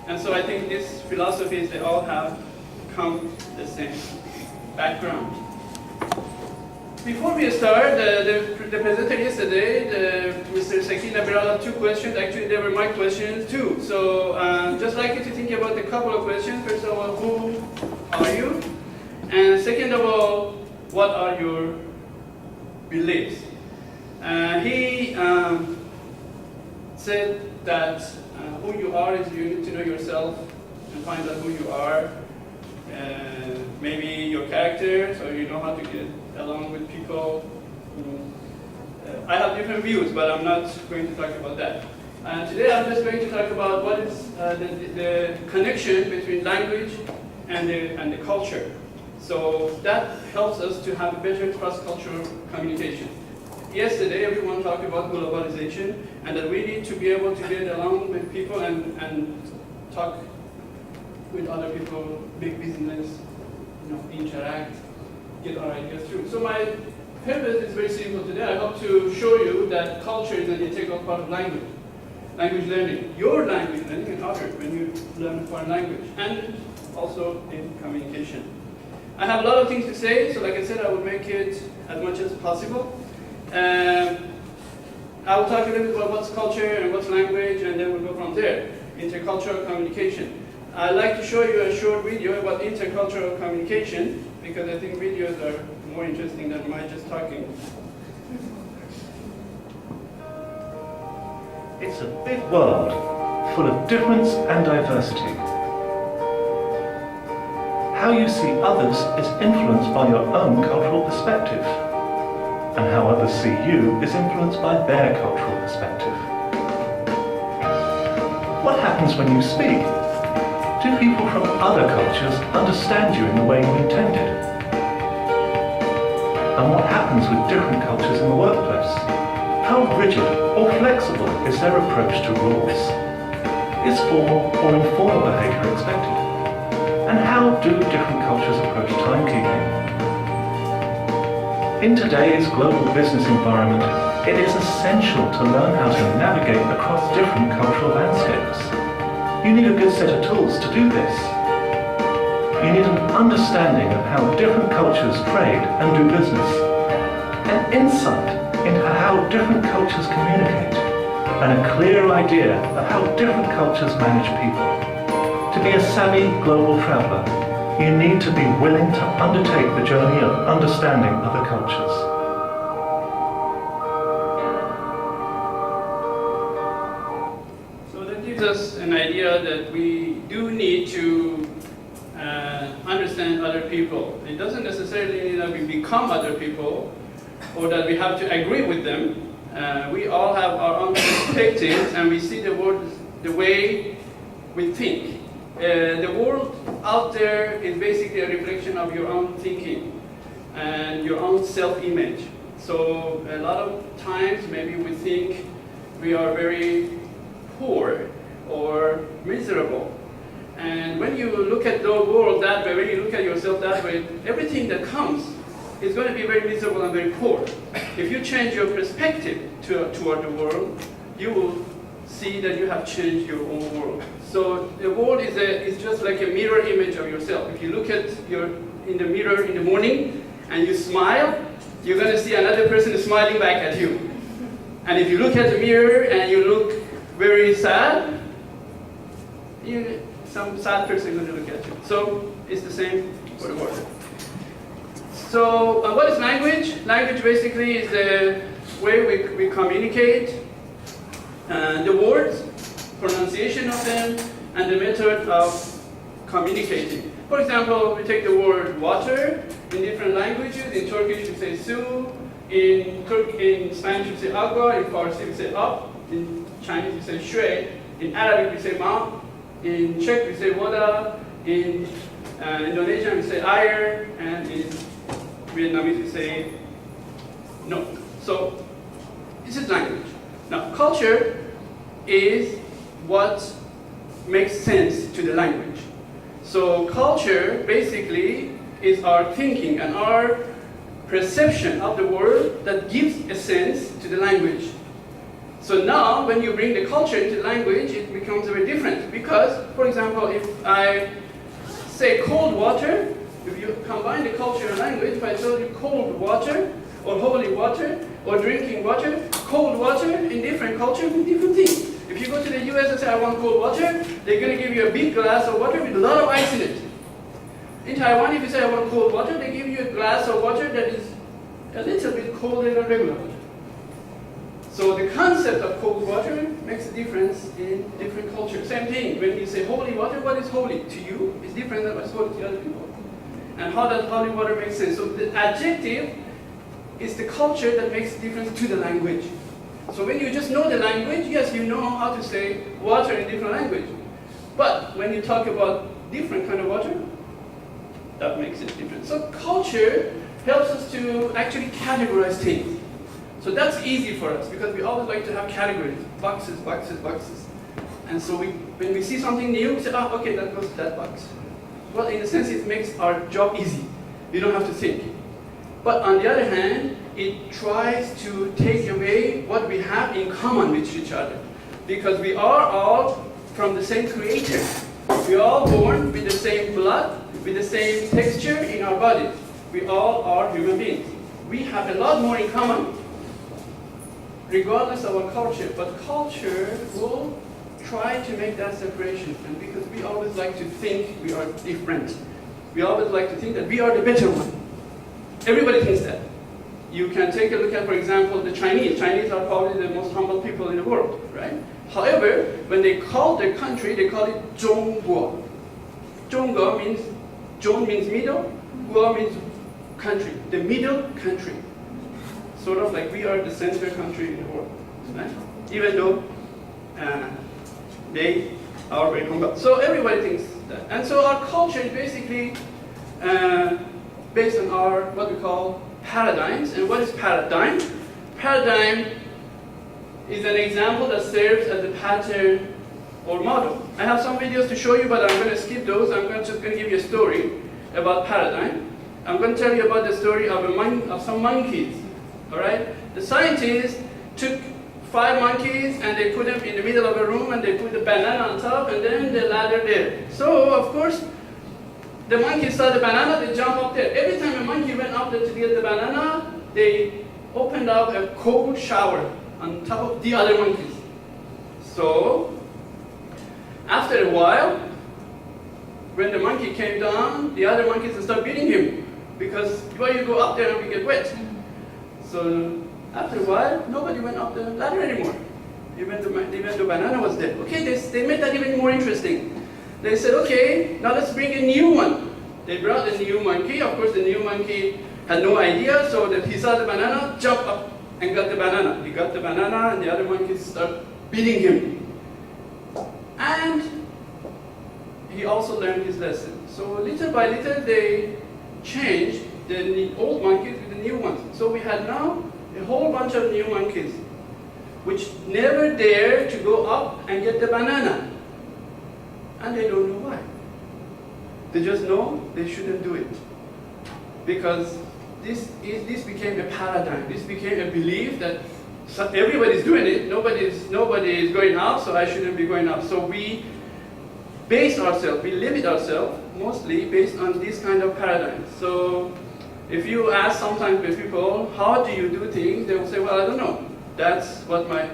And so I think these philosophies, they all have come the same background. Before we start, the presenter yesterday, Mr. Sekina brought up 2 questions. Actually, they were my questions too. So just like you to think about a couple of questions. First of all, who are you? And second of all, what are your beliefs? He said that who you are is you need to know yourself and find out who you are. Maybe your character, so you know how to get along with people. I have different views, but I'm not going to talk about that. Today I'm just going to talk about what is the connection between language and the culture. So that helps us to have a better cross-cultural communication. Yesterday everyone talked about globalization and that we need to be able to get along with people and talk with other people, big business, interact, get our ideas through. So my purpose is very simple today. I hope to show you that culture is an integral part of language learning, your language learning and others when you learn a foreign language, and also in communication. I have a lot of things to say, so like I said, I will make it as much as possible. I will talk a little bit about what's culture and what's language, and then we'll go from there. Intercultural communication. I'd like to show you a short video about intercultural communication because I think videos are more interesting than my just talking. It's a big world full of difference and diversity. How you see others is influenced by your own cultural perspective, and how others see you is influenced by their cultural perspective. What happens when you speak? Do people from other cultures understand you in the way you intended? And what happens with different cultures in the workplace? How rigid or flexible is their approach to rules? Is formal or informal behavior expected? And how do different cultures approach timekeeping? In today's global business environment, it is essential to learn how to navigate across different cultural landscapes. You need a good set of tools to do this. You need an understanding of how different cultures trade and do business, an insight into how different cultures communicate, and a clear idea of how different cultures manage people. To be a savvy global traveler, you need to be willing to undertake the journey of understanding other cultures. Us an idea that we do need to understand other people. It doesn't necessarily mean that we become other people or that we have to agree with them. We all have our own perspectives and we see the world the way we think. The world out there is basically a reflection of your own thinking and your own self-image. So a lot of times maybe we think we are very poor or miserable. And when you look at the world that way, when you look at yourself that way, everything that comes is going to be very miserable and very poor. If you change your perspective toward the world, you will see that you have changed your own world. So the world is just like a mirror image of yourself. If you look at in the mirror in the morning and you smile, you're going to see another person smiling back at you. And if you look at the mirror and you look very sad, some sad person is going to look at you. So it's the same for the world. So what is language? Language basically is the way we communicate, the words, pronunciation of them, and the method of communicating. For example, we take the word water in different languages. In Turkish we say su, in Spanish we say agua, in Farsi we say up, in Chinese we say shui, in Arabic we say ma, in Czech we say voda, in Indonesian we say air, and in Vietnamese we say no. So this is language. Now culture is what makes sense to the language. So culture basically is our thinking and our perception of the world that gives a sense to the language. So now when you bring the culture into language, it becomes very different because, for example, example, if I say cold water, if you combine the culture and language, if I tell you cold water, or holy water, or drinking water, cold water in different cultures mean different things. If you go to the US and say, I want cold water, they're going to give you a big glass of water with a lot of ice in it. In Taiwan, if you say, I want cold water, they give you a glass of water that is a little bit colder than regular water. So the concept of cold water makes a difference in different cultures. Same thing, when you say holy water, what is holy to you is different than what's holy to other people. And how does holy water make sense? So the adjective is the culture that makes a difference to the language. So when you just know the language, yes, you know how to say water in different language. But when you talk about different kind of water, that makes it different. So culture helps us to actually categorize things. So that's easy for us because we always like to have categories, boxes, boxes, boxes. And so when we see something new, we say, oh, okay, that goes to that box. Well, in a sense, it makes our job easy. We don't have to think. But on the other hand, it tries to take away what we have in common with each other. Because we are all from the same creator. We are all born with the same blood, with the same texture in our bodies. We all are human beings. We have a lot more in common, regardless of our culture. But culture will try to make that separation. And because we always like to think we are different. We always like to think that we are the better one. Everybody thinks that. You can take a look at, for example, the Chinese. Chinese are probably the most humble people in the world, right? However, when they call their country, they call it Zhongguo. Zhongguo means, Zhong means middle, Guo means country, the middle country. Sort of like we are the center country in the world, right? Even though they are very humble. So everybody thinks that. And so our culture is basically based on our, what we call paradigms. And what is paradigm? Paradigm is an example that serves as a pattern or model. I have some videos to show you, but I'm going to skip those. I'm just going to give you a story about paradigm. I'm going to tell you about the story of some monkeys. All right? The scientists took 5 monkeys and they put them in the middle of a room and they put the banana on top and then the ladder there. So, of course, the monkeys saw the banana, they jump up there. Every time a monkey went up there to get the banana, they opened up a cold shower on top of the other monkeys. So, after a while, when the monkey came down, the other monkeys started beating him because why you go up there and we get wet. So, after a while, nobody went up the ladder anymore, even the banana was there. Okay, they made that even more interesting. They said, okay, now let's bring a new one. They brought a new monkey. Of course, the new monkey had no idea, so that he saw the banana, jumped up and got the banana. He got the banana, and the other monkeys started beating him. And he also learned his lesson. So little by little, they changed the old monkeys with the new ones. So we had now a whole bunch of new monkeys, which never dare to go up and get the banana. And they don't know why. They just know they shouldn't do it. Because this became a paradigm. This became a belief that everybody's doing it, nobody is going up, so I shouldn't be going up. So we base ourselves, we limit ourselves mostly based on this kind of paradigm. So if you ask sometimes with people, how do you do things? They will say, well, I don't know. That's what my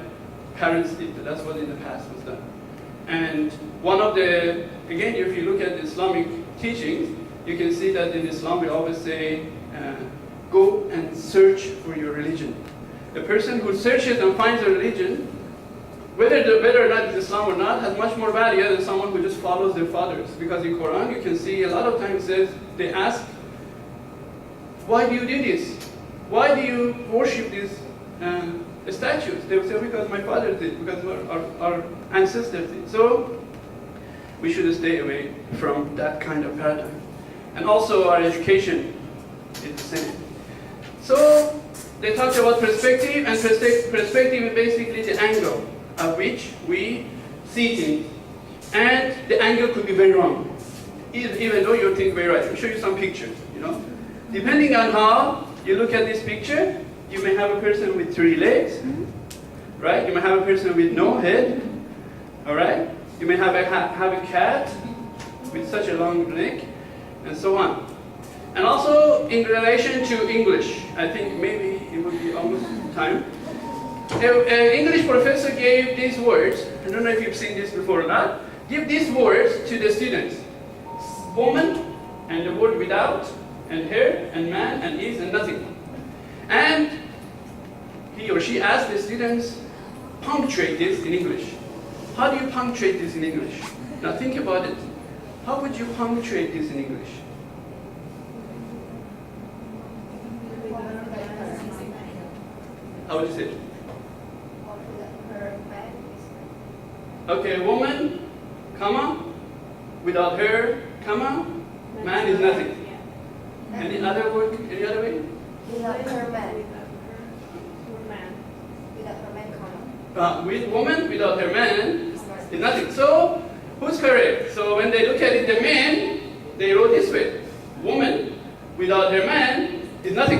parents did. That's what in the past was done. And one of the, again, if you look at the Islamic teachings, you can see that in Islam we always say, go and search for your religion. The person who searches and finds a religion, whether or not it's Islam or not, has much more value than someone who just follows their fathers. Because in Quran you can see a lot of times it says, they ask, why do you do this? Why do you worship these statues? They will say, because my father did, because our ancestors did. So we should stay away from that kind of paradigm. And also our education is the same. So they talked about perspective, and perspective is basically the angle at which we see things. And the angle could be very wrong, even though you think very right. I'll show you some pictures, Depending on how you look at this picture, you may have a person with 3 legs, right? You may have a person with no head, all right? You may have a cat with such a long neck, and so on. And also in relation to English, I think maybe it would be almost time. An English professor gave these words. I don't know if you've seen this before or not. Give these words to the students: woman, and the word without, and her, and man, and is, and nothing. And he or she asked the students, punctuate this in English. How do you punctuate this in English? Now think about it. How would you punctuate this in English? How would you say it? Okay, woman, comma, without her, comma, man is nothing. Any other word? Any other way? Without her man. Without her man, comma. With woman, without her man is nothing. So, who's correct? So when they look at it, the men, they wrote this way: woman, without her man is nothing.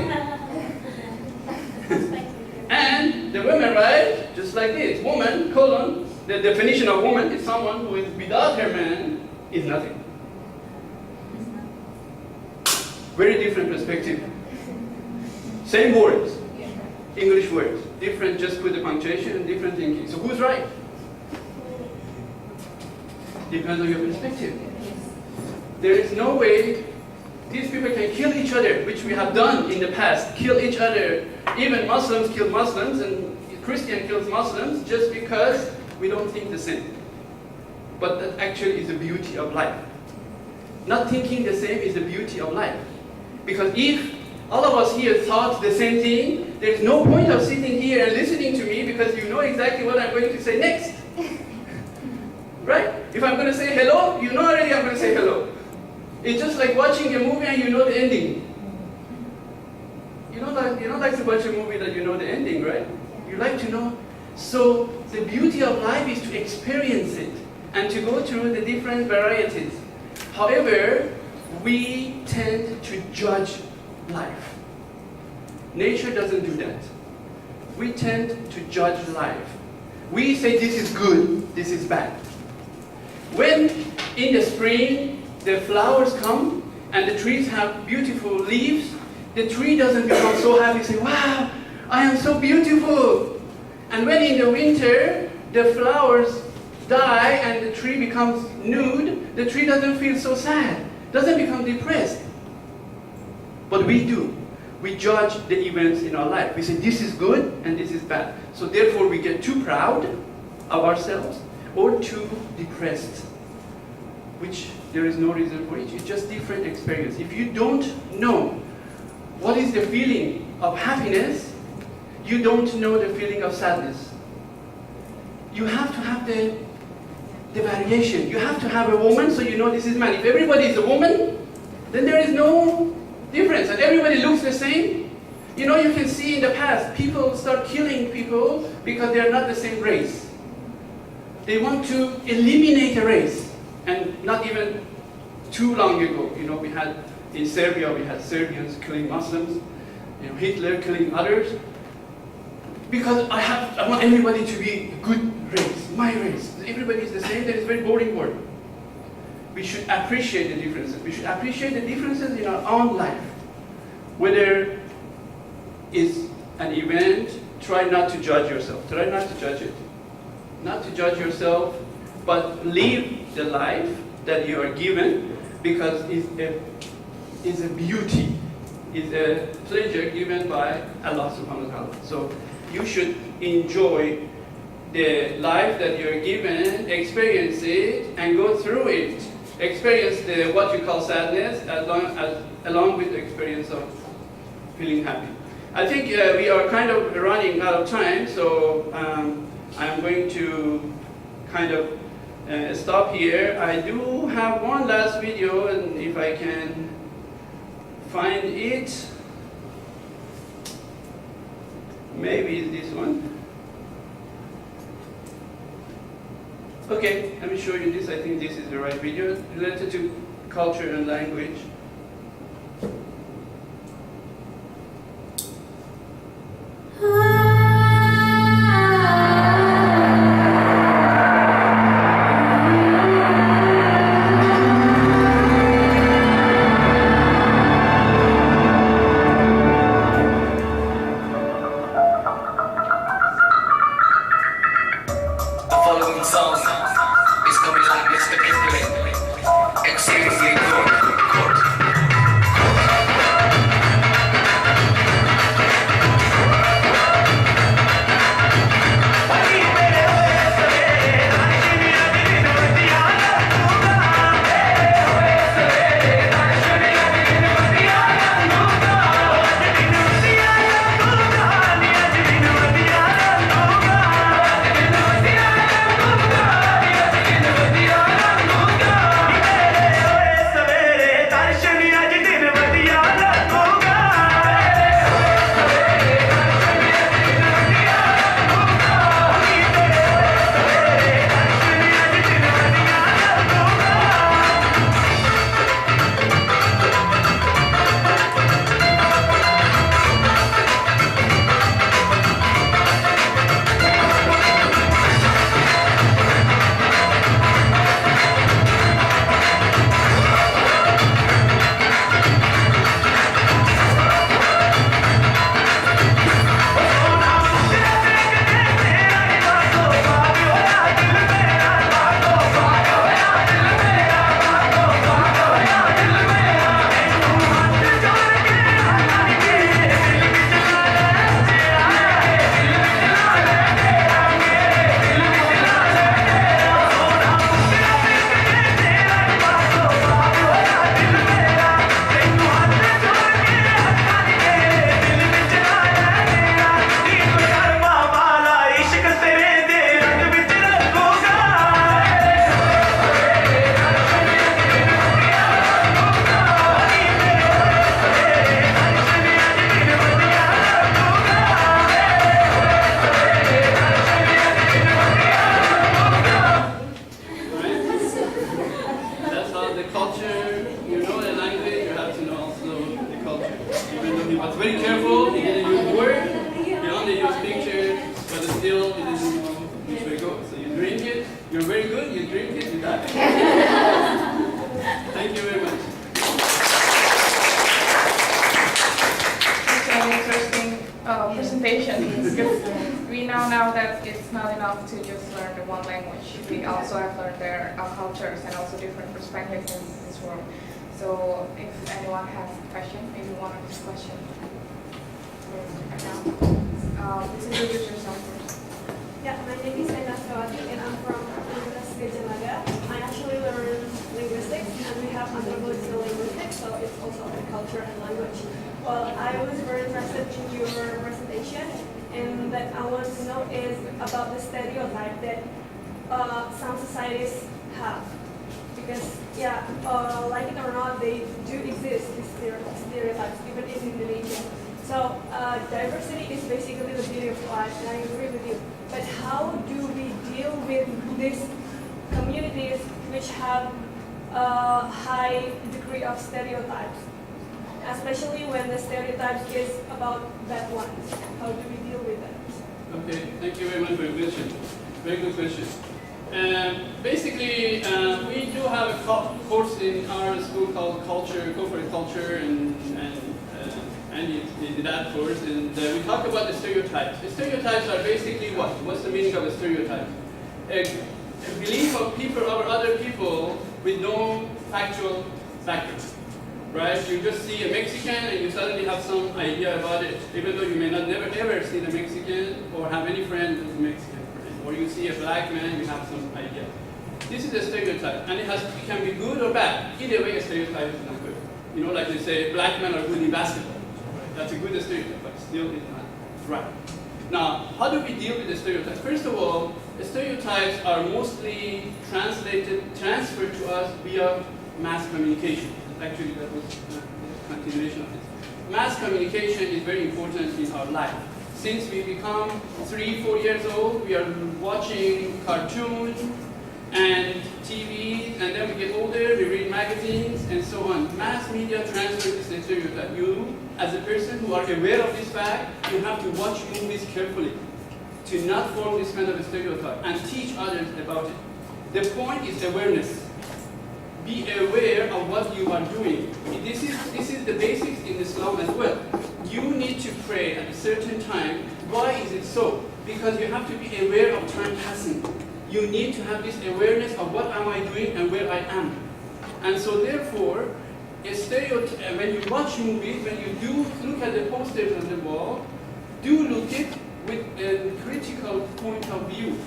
And the women write just like this: woman, colon, the definition of woman is someone who is without her man is nothing. Very different perspective. Same words, English words, different, just put the punctuation and different thinking. So who's right? Depends on your perspective. There is no way these people can kill each other, which we have done in the past, kill each other. Even Muslims kill Muslims and Christian kills Muslims just because we don't think the same. But that actually is the beauty of life. Not thinking the same is the beauty of life. Because if all of us here thought the same thing, there's no point of sitting here and listening to me because you know exactly what I'm going to say next. Right? If I'm going to say hello, you know already I'm going to say hello. It's just like watching a movie and you know the ending. You don't like to watch a movie that you know the ending, right? You like to know. So the beauty of life is to experience it and to go through the different varieties. However, we tend to judge life. Nature doesn't do that. We tend to judge life. We say this is good, this is bad. When in the spring the flowers come and the trees have beautiful leaves, the tree doesn't become so happy, say, wow, I am so beautiful. And when in the winter the flowers die and the tree becomes nude, the tree doesn't feel so sad, doesn't become depressed. But we do. We judge the events in our life. We say this is good and this is bad. So therefore we get too proud of ourselves or too depressed, which there is no reason for it. It's just different experience. If you don't know what is the feeling of happiness, you don't know the feeling of sadness. You have to have the variation. You have to have a woman so you know this is man. If everybody is a woman, then there is no difference and everybody looks the same. You know, you can see in the past people start killing people because they are not the same race. They want to eliminate a race. And not even too long ago, you know, we had in Serbia, we had Serbians killing Muslims, you know, Hitler killing others. Because I want everybody to be a good race, my race. Everybody is the same, that is a very boring word. We should appreciate the differences. We should appreciate the differences in our own life. Whether it's an event, try not to judge yourself. Try not to judge it. Not to judge yourself, but live the life that you are given, because it's a beauty, it's a pleasure given by Allah subhanahu wa ta'ala. So you should enjoy the life that you're given, experience it, and go through it. Experience what you call sadness along with the experience of feeling happy. I think we are kind of running out of time, so I'm going to kind of stop here. I do have one last video, and if I can find it, maybe it's this one. Okay, let me show you this. I think this is the right video related to culture and language. was very careful. He didn't use words. He only used pictures, but still he didn't know which way to go. So you drink it. You're very good. You drink it. You die. Thank you very much. It's an interesting presentation because we now know that it's not enough to just learn the one language. We also have learned their cultures and also different perspectives in this world. So if anyone has a question, maybe one or two questions. Please introduce yourself first. Yeah, my name is Enda Sawati and I'm from Universitas Gajah Mada. I actually learned linguistics and we have anthropological linguistics, so it's also about culture and language. Well, I was very interested in your presentation, and that I want to know is about the stereotype that some societies have. Because, yeah, like it or not, they do exist, these stereotypes, even in Indonesia. So, diversity is basically the beauty of life, and I agree with you. But how do we deal with these communities which have a high degree of stereotypes? Especially when the stereotype is about bad ones. How do we deal with that? Okay, thank you very much for your question. Very good question. Basically, we do have a course in our school called corporate culture, and in that course, and we talk about the stereotypes. The stereotypes are basically what? What's the meaning of a stereotype? A belief of people over other people with no factual background. Right? You just see a Mexican and you suddenly have some idea about it, even though you may not never ever seen a Mexican or have any friend who's a Mexican friend. Or you see a black man, you have some idea. This is a stereotype, and it can be good or bad. Either way, a stereotype is not good. You know, like they say, black men are good in basketball. Right? That's a good stereotype, but still it's not right. Now, how do we deal with the stereotype? First of all, the stereotypes are mostly transferred to us via mass communication. Actually, that was a continuation of this. Mass communication is very important in our life. Since we become 3-4 years old, we are watching cartoons and TV, and then we get older, we read magazines, and so on. Mass media transfers this stereotype. You, as a person who are aware of this fact, you have to watch movies carefully to not form this kind of a stereotype and teach others about it. The point is awareness. Be aware of what you are doing. This is the basics in Islam as well. You need to pray at a certain time. Why is it so? Because you have to be aware of time passing. You need to have this awareness of what am I doing and where I am. And so therefore, a stereotype, when you watch movies, when you do look at the posters on the wall, do look at it with a critical point of view.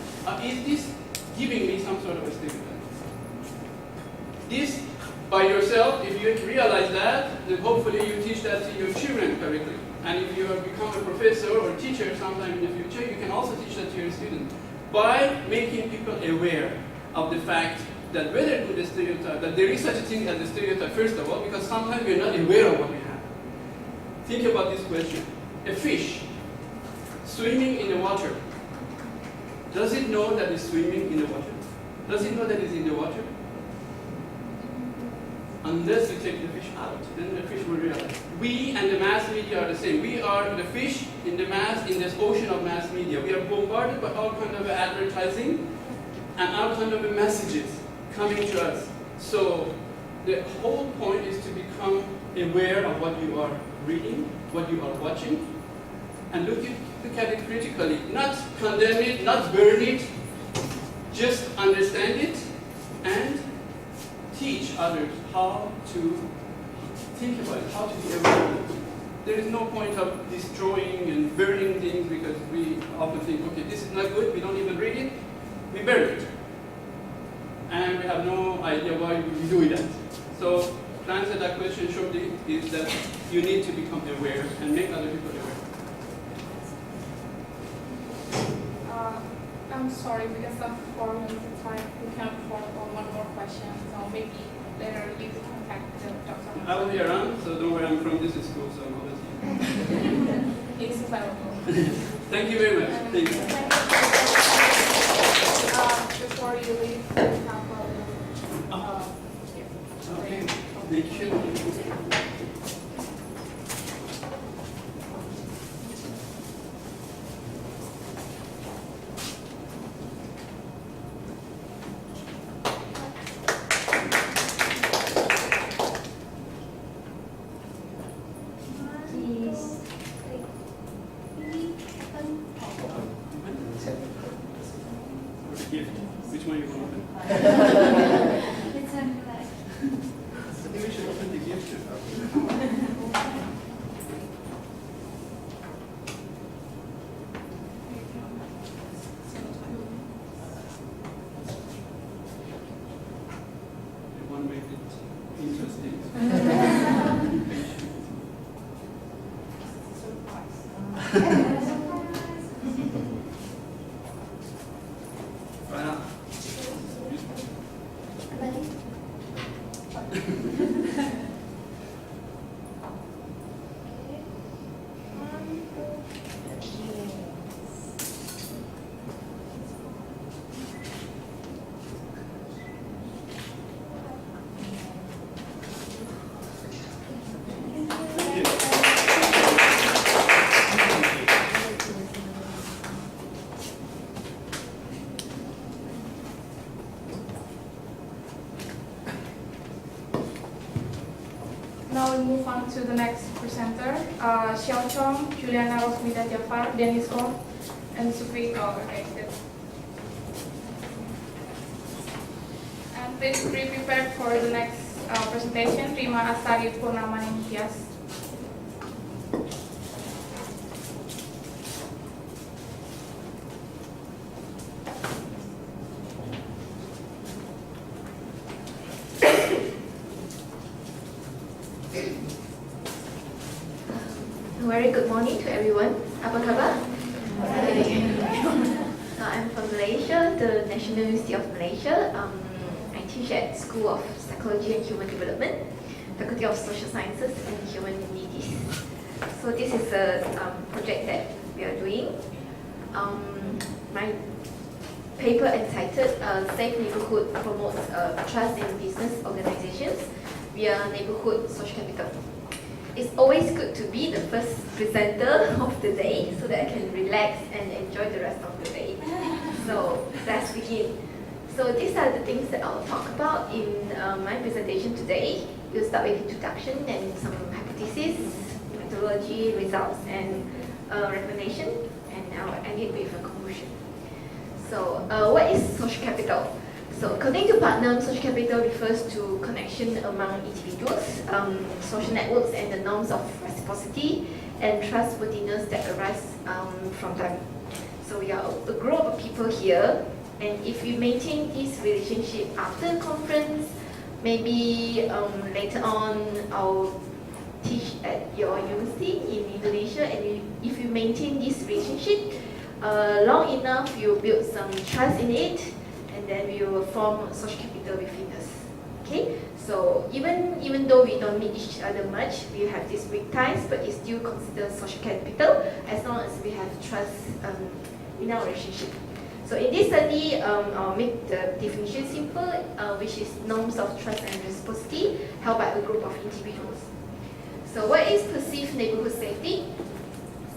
Is this giving me some sort of a stereotype? This, by yourself, if you realize that, then hopefully you teach that to your children correctly. And if you have become a professor or teacher sometime in the future, you can also teach that to your students. By making people aware of the fact that whether to the stereotype, that there is such a thing as a stereotype, first of all, because sometimes we are not aware of what we have. Think about this question. A fish swimming in the water, does it know that it's swimming in the water? Does it know that it's in the water? Unless you take the fish out, then the fish will realize. We and the mass media are the same. We are the fish in this ocean of mass media. We are bombarded by all kinds of advertising and all kinds of messages coming to us. So the whole point is to become aware of what you are reading, what you are watching, and look at it critically. Not condemn it, not burn it, just understand it and teach others how to think about it, how to be aware of it. There is no point of destroying and burning things because we often think, okay, this is not good, we don't even read it, we burn it. And we have no idea why we do that. So to answer that question shortly is that you need to become aware and make other people aware. I'm sorry, because of 4 minutes of time, we can't afford one more question. So maybe later you can contact the doctor. I will be around, so don't worry, I'm from this school, so I'm always here. It's available. Thank you very much. Thank you. Before you leave, we have Okay. Thank you. Why not? Now we move on to the next presenter, Xiao Chong, Juliana Rosmita Jafar, Dennis Koh, and Sufi Kaur. And please be prepared for the next presentation, Rima Astari Purnama Ningtyas. Very good morning to everyone. Apa khabar? I'm from Malaysia, the National University of Malaysia. I teach at School of Psychology and Human Development, Faculty of Social Sciences and Human Humanities. So this is a project that we are doing. My paper entitled Safe Neighborhood Promotes Trust in Business Organizations via Neighborhood Social Capital. It's always good to be the first presenter of the day so that I can relax and enjoy the rest of the day. So let's begin. So these are the things that I'll talk about in my presentation today. We'll start with introduction and some hypotheses, methodology, results, and recommendation, and I'll end it with a conclusion. So what is social capital? So according to Putnam, social capital refers to connection among individuals, social networks, and the norms of reciprocity and trustworthiness that arise from them. So we are a group of people here, and if we maintain this relationship after the conference, maybe later on I'll teach at your university in Indonesia, and if you maintain this relationship long enough, you build some trust in it, and then we will form social capital within us. Okay, so even though we don't meet each other much, we have these weak ties, but it's still considered social capital as long as we have trust in our relationship. So in this study, I'll make the definition simple, which is norms of trust and reciprocity held by a group of individuals. So what is perceived neighborhood safety?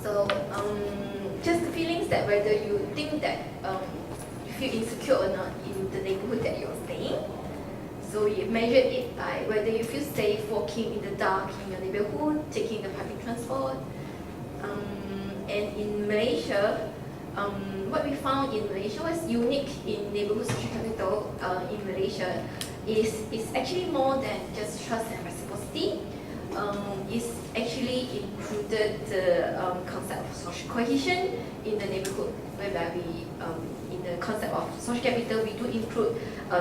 So just the feelings that whether you think that feel insecure or not in the neighborhood that you're staying. So you measure it by whether you feel safe walking in the dark in your neighborhood, taking the public transport. And in Malaysia, what we found in Malaysia was unique in neighborhood social capital in Malaysia is actually more than just trust and reciprocity. It's actually included the concept of social cohesion in the neighborhood, whereby we in the concept of social capital, we do include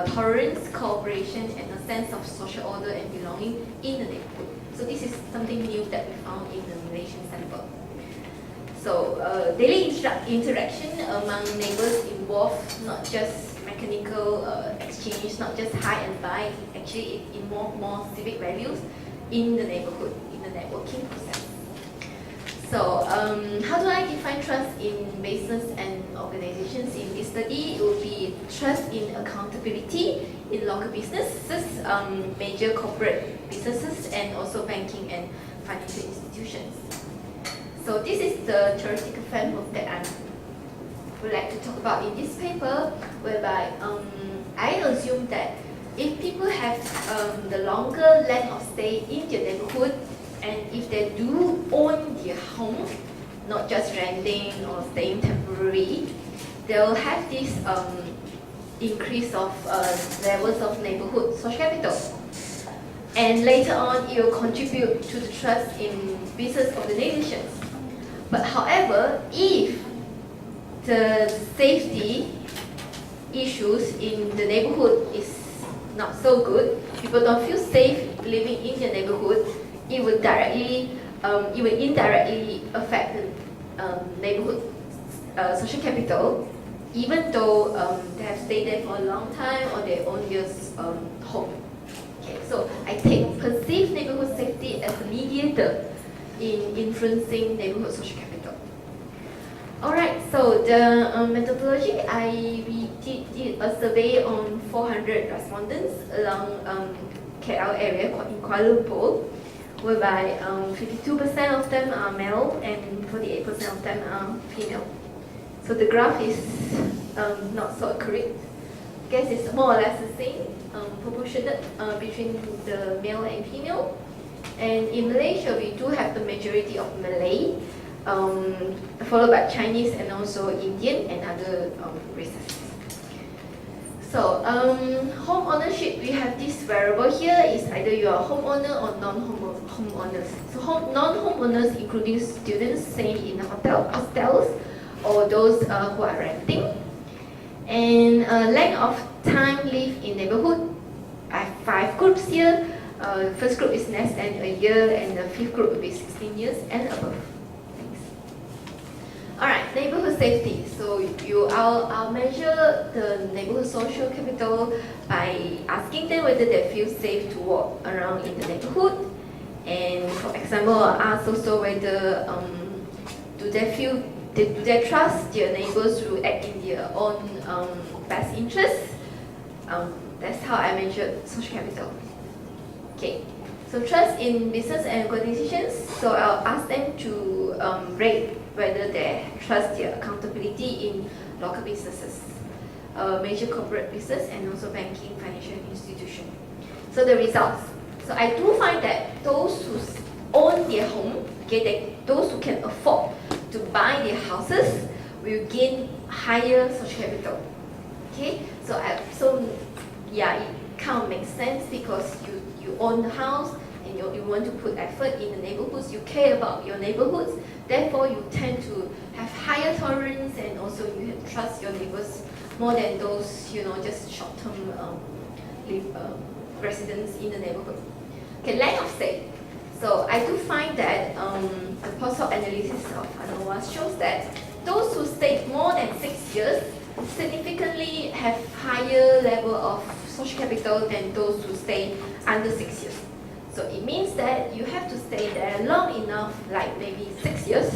tolerance, cooperation, and a sense of social order and belonging in the neighborhood. So this is something new that we found in the Malaysian sample. So daily interaction among neighbors involve not just mechanical exchange, not just hi and bye, actually it involves more civic values in the neighborhood, in the networking process. So how do I define trust in business and organizations in this study? It will be trust in accountability in local businesses, major corporate businesses, and also banking and financial institutions. So this is the theoretical framework that I would like to talk about in this paper, whereby I assume that if people have the longer length of stay in their neighborhood, and if they do own their home, not just renting or staying temporary, they'll have this increase of levels of neighborhood social capital. And later on, it will contribute to the trust in business organizations. But however, if the safety issues in the neighborhood is not so good, people don't feel safe living in their neighborhood, it will indirectly affect neighborhood social capital, even though they have stayed there for a long time or they own their home. Okay, so I take perceived neighborhood safety as a mediator in influencing neighborhood social capital. Alright, so the methodology, we did a survey on 400 respondents along KL area in Kuala Lumpur, whereby 52% of them are male and 48% of them are female. So the graph is not so accurate. I guess it's more or less the same, proportionate between the male and female. And in Malaysia, we do have the majority of Malay, followed by Chinese and also Indian and other races. So home ownership, we have this variable here is either you are a homeowner or non-homeowners. So non-homeowners including students staying in hostels or those who are renting. And length of time lived in neighborhood, I have 5 groups here. First group is less than a year and the 5th group will be 16 years and above. Thanks. Alright, neighborhood safety. So I'll measure the neighborhood social capital by asking them whether they feel safe to walk around in the neighborhood. And for example, I'll ask also whether do they trust their neighbors to act in their own best interests. That's how I measure social capital. Okay, so trust in business and organizations. So I'll ask them to rate whether they trust their accountability in local businesses, major corporate business, and also banking, financial institution. So the results. So I do find that those who own their home, okay, those who can afford to buy their houses will gain higher social capital. Okay, so yeah, it kind of makes sense because you own the house and you want to put effort in the neighborhoods, you care about your neighborhoods, therefore you tend to have higher tolerance and also you trust your neighbors more than those, just short-term residents in the neighborhood. Okay, length of stay. So I do find that the post-hoc analysis of ANOVA shows that those who stayed more than 6 years significantly have higher level of social capital than those who stay under 6 years. So it means that you have to stay there long enough, like maybe 6 years,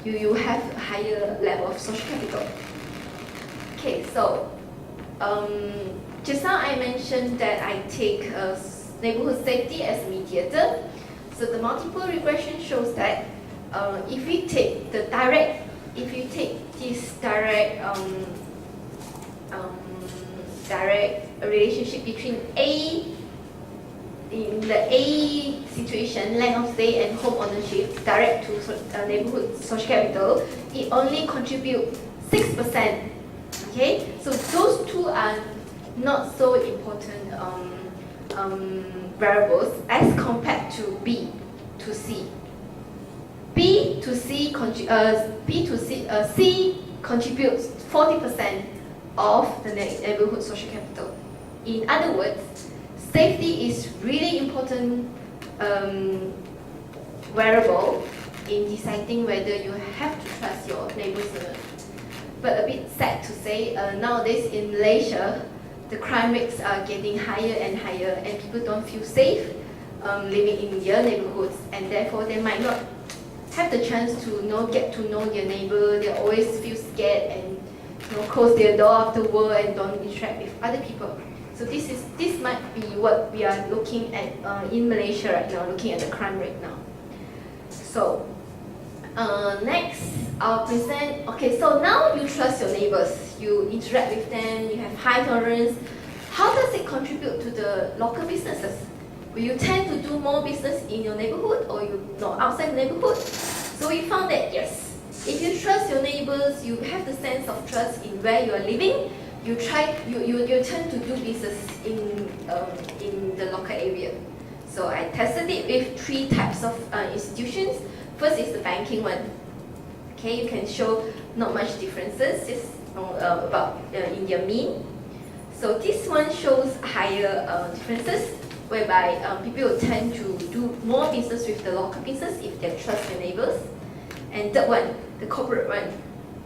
you have a higher level of social capital. Okay, so just now I mentioned that I take neighborhood safety as a mediator. So the multiple regression shows that if you take this direct relationship between in the A situation, length of stay and home ownership, direct to neighborhood social capital, it only contributes 6%. Okay, so those two are not so important variables as compared to B to C. C contributes 40% of the neighborhood social capital. In other words, safety is really important variable in deciding whether you have to trust your neighbors or not. But a bit sad to say, nowadays in Malaysia, the crime rates are getting higher and higher and people don't feel safe living in their neighborhoods, and therefore they might not have the chance to get to know their neighbor. They always feel scared and close their door after work and don't interact with other people. So this might be what we are looking at in Malaysia right now, looking at the crime rate now. So next I'll present, okay, so now you trust your neighbors, you interact with them, you have high tolerance. How does it contribute to the local businesses? Will you tend to do more business in your neighborhood or outside the neighborhood? So we found that yes, if you trust your neighbors, you have the sense of trust in where you are living, you tend to do business in the local area. So I tested it with 3 types of institutions. First is the banking one. Okay, you can show not much differences, just about in their mean. So this one shows higher differences, whereby people will tend to do more business with the local business if they trust their neighbors. And third one, the corporate one,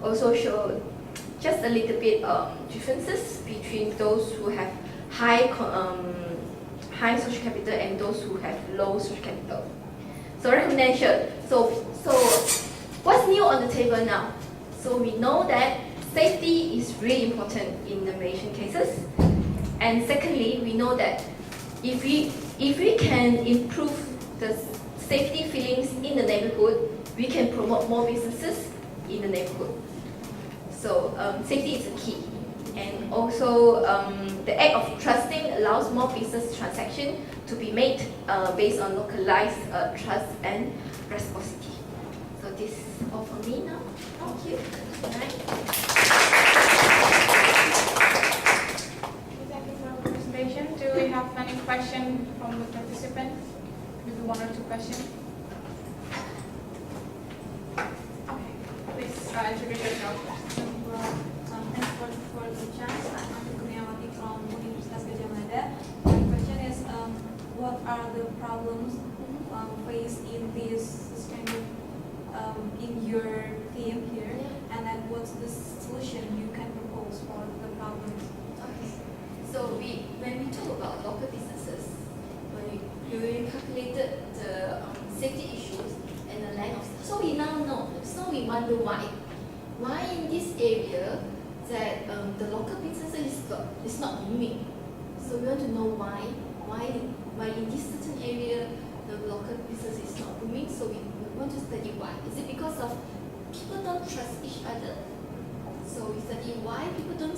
also show just a little bit differences between those who have high social capital and those who have low social capital. So recommendation. So what's new on the table now? So we know that safety is really important in the Malaysian cases. And secondly, we know that if we can improve the safety feelings in the neighborhood, we can promote more businesses in the neighborhood. So safety is a key. And also the act of trusting allows more business transaction to be made based on localized trust and reciprocity. So this is all for me now. Thank you. Thank you for the presentation. Do we have any questions from the participants? Maybe one or two questions? Okay, please introduce yourself. Thanks for the chance. I'm Kurniawati from Universitas Gajah Mada. My question is, what are the problems faced in this kind of in your team here, and then what's the solution you can propose for the problems? Okay. So when we talk about local businesses, when we calculated the safety issues and the length of, so we now know. So we wonder why in this area that the local businesses is not booming. So we want to know why in this certain area the local business is not booming. So we want to study why. Is it because of people don't trust each other? So we study why people don't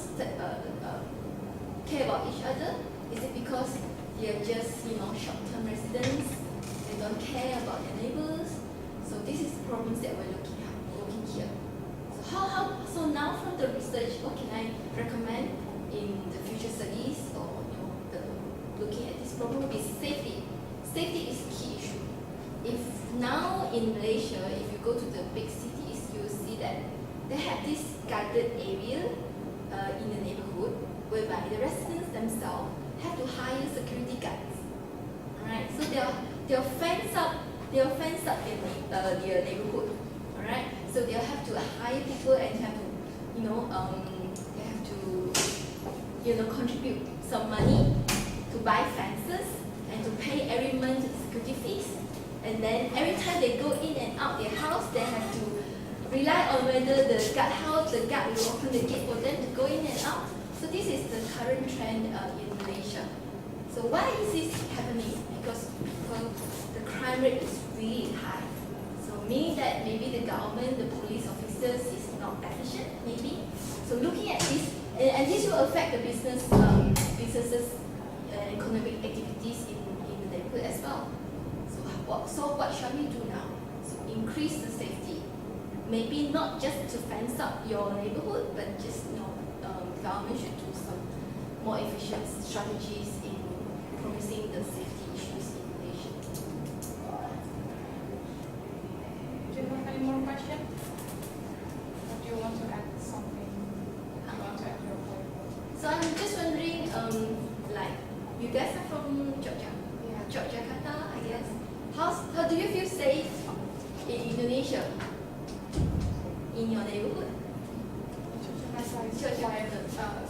care about each other. Is it because they are just short-term residents? They don't care about their neighbors. So this is problems that we're looking here. So now from the research, what can I recommend in the future studies or looking at this problem is safety. Safety is a key issue. If now in Malaysia, if you go to the big cities, you will see that they have this guarded area in the neighborhood whereby the residents themselves have to hire security guards. Alright, so they'll fence up their neighborhood. Alright, so they'll have to hire people and have to they have to contribute some money to buy fences and to pay every month the security fees. And then every time they go in and out their house, they have to rely on whether the guard will open the gate for them to go in and out. So this is the current trend in Malaysia. So why is this happening? Because the crime rate is really high. So meaning that maybe the government, the police officers is not efficient, maybe. So looking at this, and this will affect the businesses economic activities in the neighborhood as well. So what shall we do now? So increase the safety. Maybe not just to fence up your neighborhood, but just government should do some more efficient strategies in promising the safety issues in Malaysia. Do you have any more questions? Or do you want to add something? You want to add your point? So I'm just wondering, like you guys are from Jogja, Yogyakarta, I guess. How do you feel safe in Indonesia? In your neighborhood?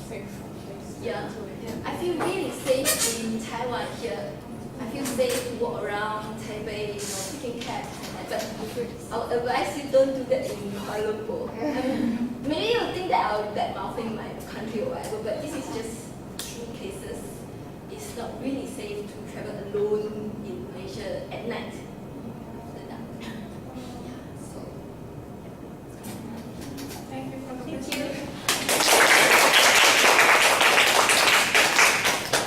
Safe. Yeah. I feel really safe in Taiwan here. I feel safe to walk around Taipei, taking cabs. But I would advise you don't do that in Kuala Lumpur. Maybe you'll think that I'm bad mouthing my country or whatever, but this is just true cases. It's not really safe to travel alone in Malaysia at night. Thank you for the presentation.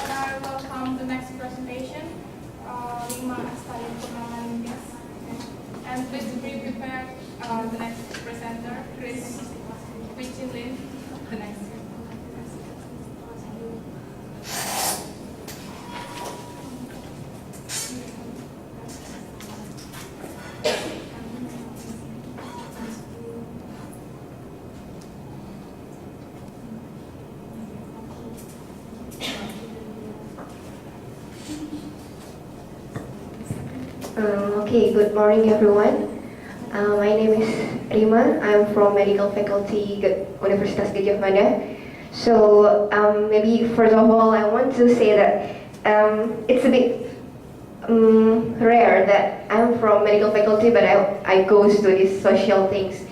And I welcome the next presentation, Lima Astari Purnama India. And please be prepared the next presenter, Chris Wichilin, the next. Okay, good morning everyone. My name is Rima. I'm from medical faculty Universitas Gadjah Mada. So maybe first of all, I want to say that it's a bit rare that I'm from medical faculty, but I go to these social things.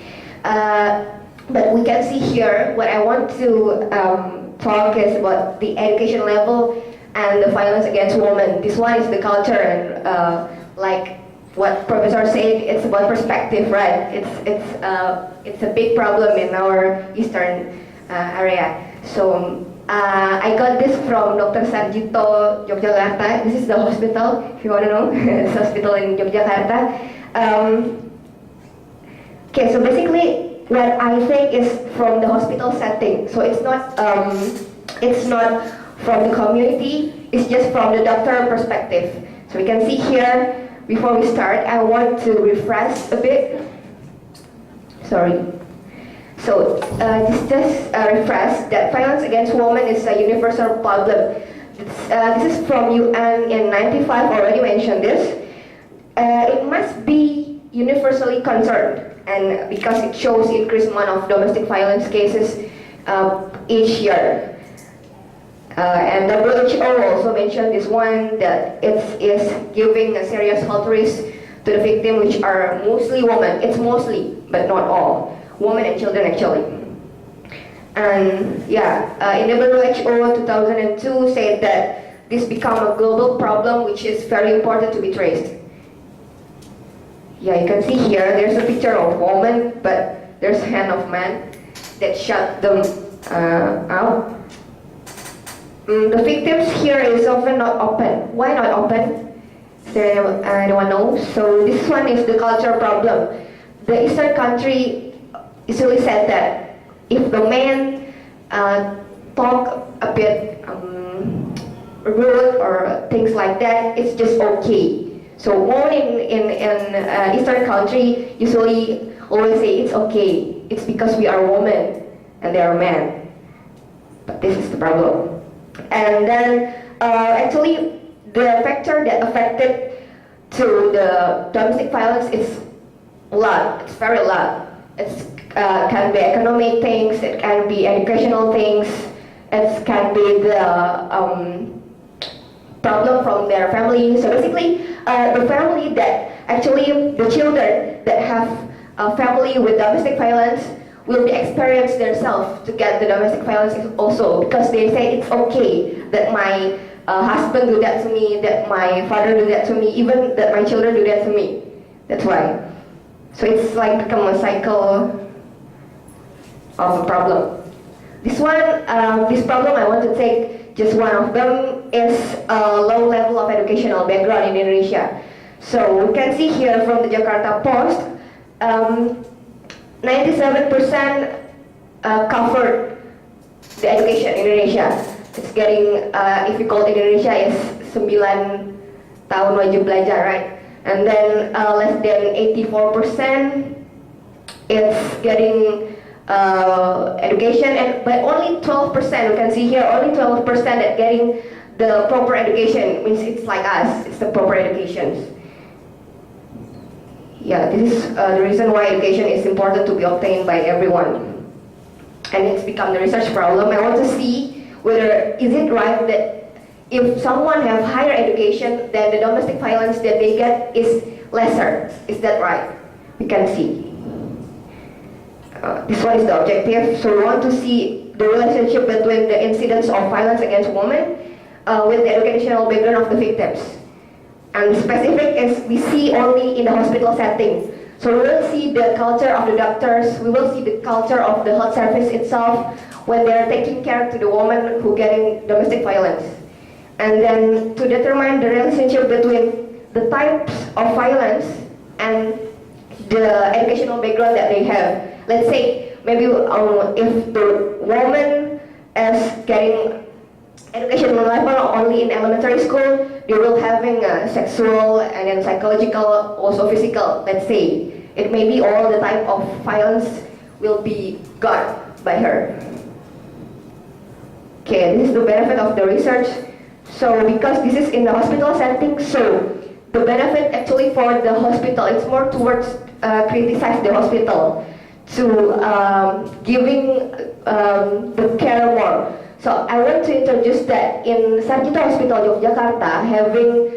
But we can see here what I want to talk is about the education level and the violence against women. This one is the culture, and like what Professor said, it's about perspective, right? It's a big problem in our eastern area. So I got this from Dr. Sarjito, Yogyakarta. This is the hospital, if you want to know. It's a hospital in Yogyakarta. Okay, so basically what I think is from the hospital setting. So it's not from the community, it's just from the doctor perspective. So we can see here, before we start, I want to refresh a bit. Sorry. So just refresh that violence against women is a universal problem. This is from UN in 95, already mentioned this. It must be universally concerned, and because it shows increased amount of domestic violence cases each year. And WHO also mentioned this one, that it is giving a serious health risk to the victim, which are mostly women. It's mostly, but not all. Women and children actually. And yeah, in WHO 2002 said that this become a global problem, which is very important to be traced. Yeah, you can see here, there's a picture of woman, but there's a hand of man that shut them out. The victims here is often not open. Why not open? Anyone knows? So this one is the cultural problem. The Eastern country usually said that if the man talk a bit rude or things like that, it's just okay. So women in Eastern country usually always say it's okay. It's because we are women and they are men. But this is the problem. And then actually the factor that affected to the domestic violence is a lot. It's very a lot. It can be economic things, it can be educational things, it can be the problem from their family. So basically the family that actually the children that have a family with domestic violence will be experience themselves to get the domestic violence also, because they say it's okay that my husband do that to me, that my father do that to me, even that my children do that to me. That's why. So it's like become a cycle of a problem. This one, this problem I want to take just one of them is a low level of educational background in Indonesia. So we can see here from the Jakarta Post, 97% covered the education in Indonesia. It's getting, if you call Indonesia, is 9 tahun wajib belajar, right? And then less than 84% it's getting education, and but only 12%, we can see here, only 12% that getting the proper education, means it's like us, it's the proper education. Yeah, this is the reason why education is important to be obtained by everyone. And it's become the research problem. I want to see whether is it right that if someone have higher education, then the domestic violence that they get is lesser. Is that right? We can see. This one is the objective. So we want to see the relationship between the incidence of violence against women with the educational background of the victims. And the specific is we see only in the hospital setting. So we will see the culture of the doctors, we will see the culture of the health service itself when they're taking care to the woman who getting domestic violence. And then to determine the relationship between the types of violence and the educational background that they have. Let's say maybe if the woman is getting educational level only in elementary school, they will having sexual and then psychological, also physical, let's say. It may be all the type of violence will be got by her. Okay, this is the benefit of the research. So because this is in the hospital setting, so the benefit actually for the hospital, it's more towards criticize the hospital to giving the care more. So I want to introduce that in Sarjito Hospital Yogyakarta having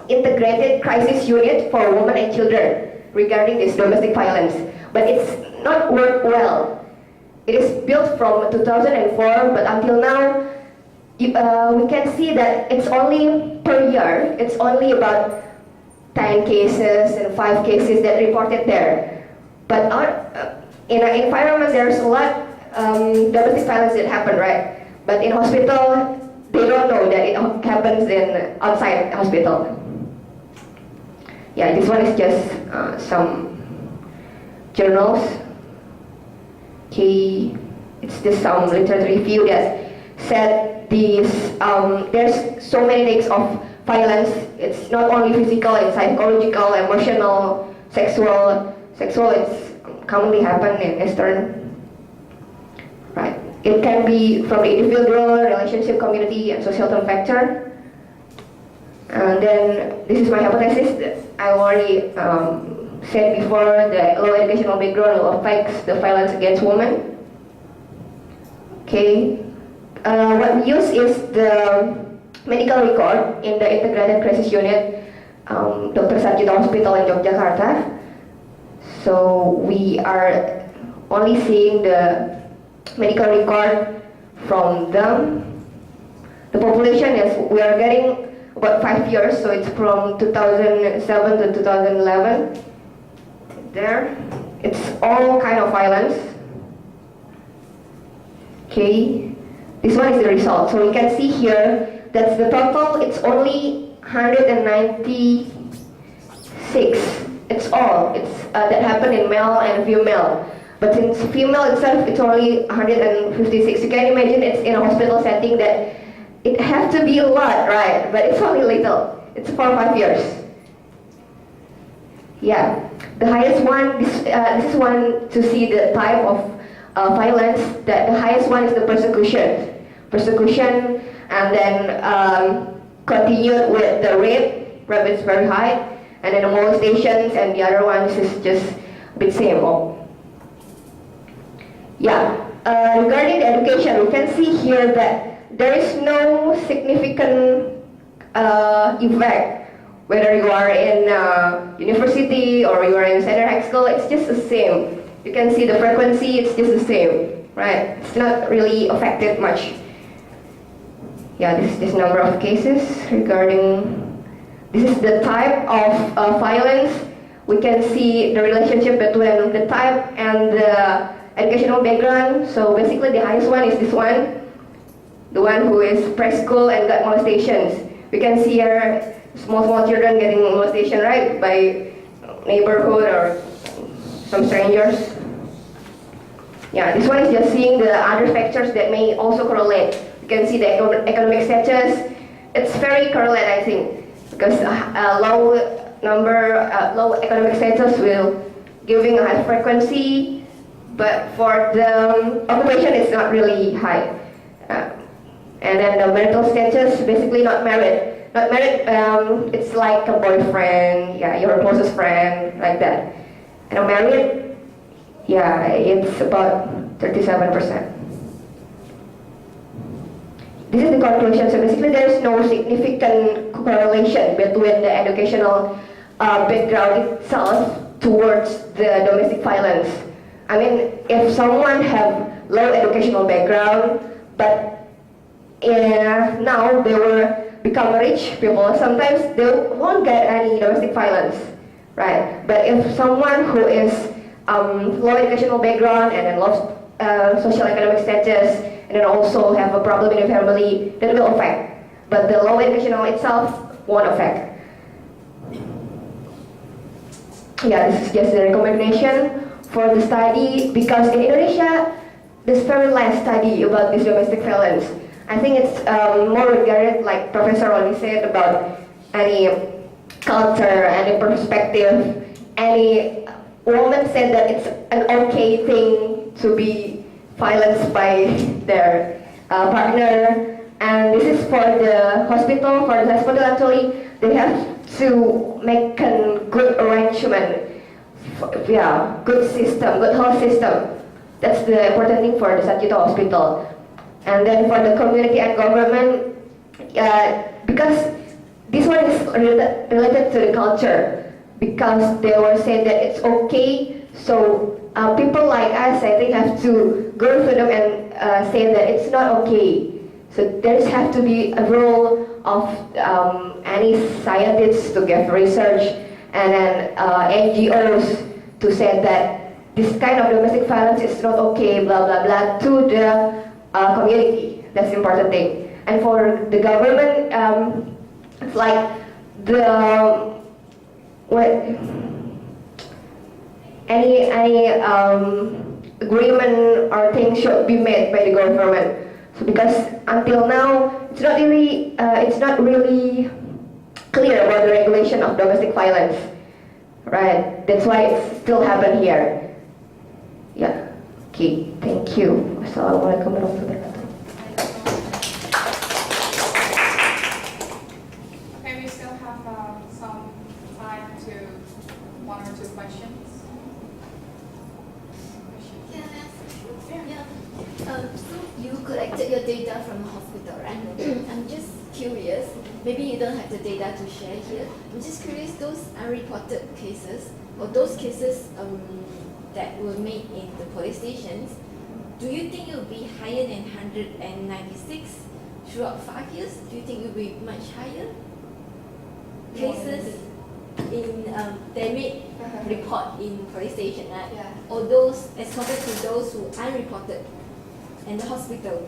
integrated crisis unit for women and children regarding this domestic violence, but it's not worked well. It is built from 2004, but until now we can see that it's only per year, it's only about 10 cases and 5 cases that reported there. But in an environment, there's a lot domestic violence that happen, right? But in hospital, they don't know that it happens in outside hospital. Yeah, this one is just some journals. Okay, it's just some literature review that said these there's so many types of violence. It's not only physical, it's psychological, emotional, sexual. Sexual it's commonly happen in Eastern. Right. It can be from the individual, relationship, community, and societal factor. And then this is my hypothesis that I already said before, the low educational background will affect the violence against women. Okay. What we use is the medical record in the integrated crisis unit, Dr. Sarjito Hospital in Yogyakarta. So we are only seeing the medical record from them. The population is, we are getting about 5 years, so it's from 2007 to 2011. There, it's all kind of violence. Okay, this one is the result. So we can see here that's the total. It's only 196. It's all. It's that happened in male and female. But in female itself, it's only 156. You can imagine it's in a hospital setting that it has to be a lot, right? But it's only little. It's 4 or 5 years. Yeah, the highest one. This is one to see the type of violence. That the highest one is the persecution, and then continued with the rape. Rape is very high. And then the molestations, and the other ones is just a bit same old. Yeah, regarding the education, we can see here that there is no significant effect. Whether you are in university or you are in senior high school, it's just the same. You can see the frequency, it's just the same, right? It's not really affected much. Yeah, this number of cases regarding. This is the type of violence. We can see the relationship between the type and the educational background. So basically the highest one is this one, the one who is preschool and got molestations. We can see here small children getting molestation, right, by neighborhood or some strangers. Yeah, this one is just seeing the other factors that may also correlate. You can see the economic status. It's very correlate, I think. Because low economic status will giving a high frequency, but for the occupation it's not really high. And then the marital status, basically not married. Not married, it's like a boyfriend, yeah, your closest friend, like that. And married, yeah, it's about 37%. This is the conclusion. So basically there is no significant correlation between the educational background itself towards the domestic violence. I mean, if someone have low educational background, but now they will become rich people, sometimes they won't get any domestic violence, right? But if someone who is low educational background and then low social economic status, and then also have a problem in the family, that will affect. But the low educational itself won't affect. Yeah, this is just the recommendation for the study, because in Indonesia, there's very less study about this domestic violence. I think it's more regarded, like Professor Oli said, about any culture, any perspective, any woman said that it's an okay thing to be violence by their partner, and this is for the hospital. For the hospital, actually, they have to make a good arrangement, good system, good health system. That's the important thing for the Sarjito Hospital. And then for the community and government, because this one is related to the culture, because they were saying that it's okay, so people like us, I think, have to go to them and say that it's not okay. So there have to be a role of any scientists to give research, and then NGOs to say that this kind of domestic violence is not okay, blah blah blah, to the community. That's the important thing. And for the government, it's like any agreement or thing should be made by the government. So because until now, it's not really clear about the regulation of domestic violence, right? That's why it still happen here. Yeah. Okay. Thank you. Assalamualaikum warahmatullahi wabarakatuh. Okay, we still have some time to one or two questions. Can I ask a question? Yeah. So you collected your data from the hospital, right? I'm just curious. Maybe you don't have the data to share here. I'm just curious. Those unreported cases, or those cases that were made in the police stations, do you think it will be higher than 196 throughout 5 years? Do you think it will be much higher? Cases in they made report in police station, right? Yeah. Or those as compared to those who unreported in the hospital.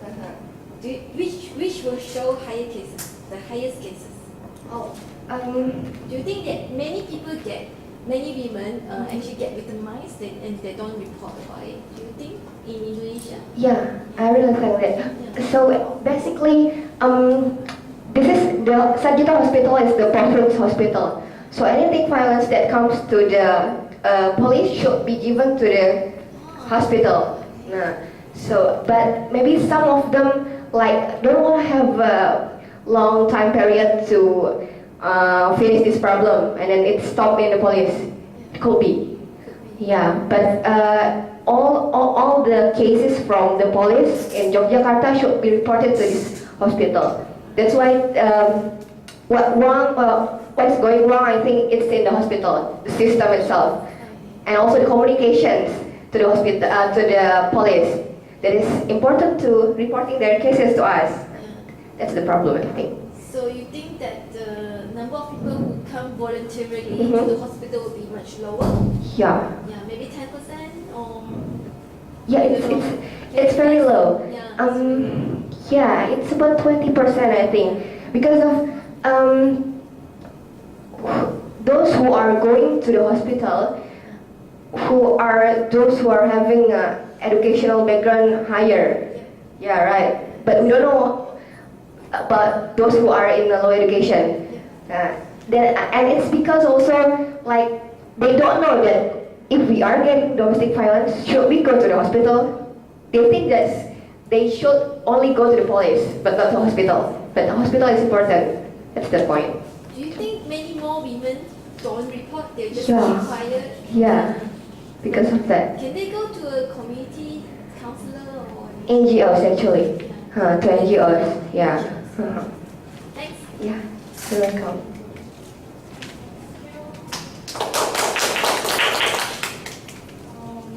Which will show higher cases, the highest cases? Oh, Do you think that many women actually get victimized and they don't report about it? Do you think in Indonesia? yeah, I really think that. Yeah. So basically, this is the Sarjito Hospital is the province hospital. So anything violence that comes to the police should be given to the hospital. So, but maybe some of them like don't want to have a long time period to finish this problem, and then it stop in the police. It could be. Yeah, but all the cases from the police in Yogyakarta should be reported to this hospital. That's why what's going wrong, I think it's in the hospital, the system itself, and also the communications to the hospital, to the police. That is important to reporting their cases to us. That's the problem, I think. So you think that the number of people who come voluntarily to the hospital will be much lower? Yeah. Yeah, maybe 10% or. Yeah, it's very low. Yeah. Yeah, it's about 20%, I think, because of those who are going to the hospital, who are those who are having a educational background higher. Yeah, right. But we don't know about those who are in the low education. And it's because also like they don't know that if we are getting domestic violence, should we go to the hospital? They think that they should only go to the police, but not the hospital. But the hospital is important. That's the point. Do you think many more women don't report? They just Yeah. keep quiet? Yeah, because of that. Can they go to a community counselor or? NGOs actually. To NGOs, yeah. Thanks. Yeah, you're welcome.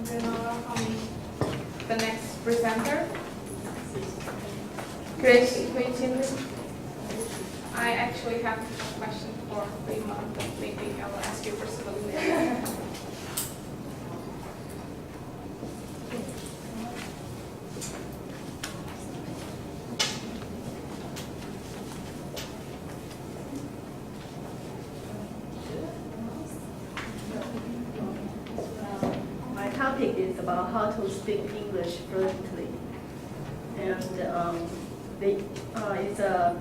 Then the next presenter, Grace Huitin. I actually have a question for Rima, but maybe I will ask you personally later. My topic is about how to speak English fluently, and it's a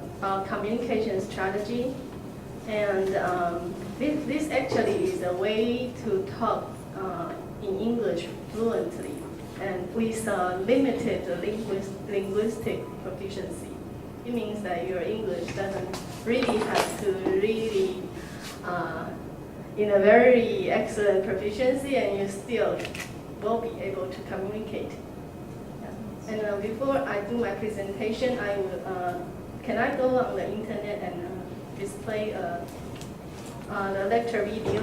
communication strategy, and this actually is a way to talk in English fluently and with limited linguistic proficiency. It means that your English doesn't really have to in a very excellent proficiency, and you still will be able to communicate. Yeah. And before I do my presentation, I will, can I go on the internet and display the lecture video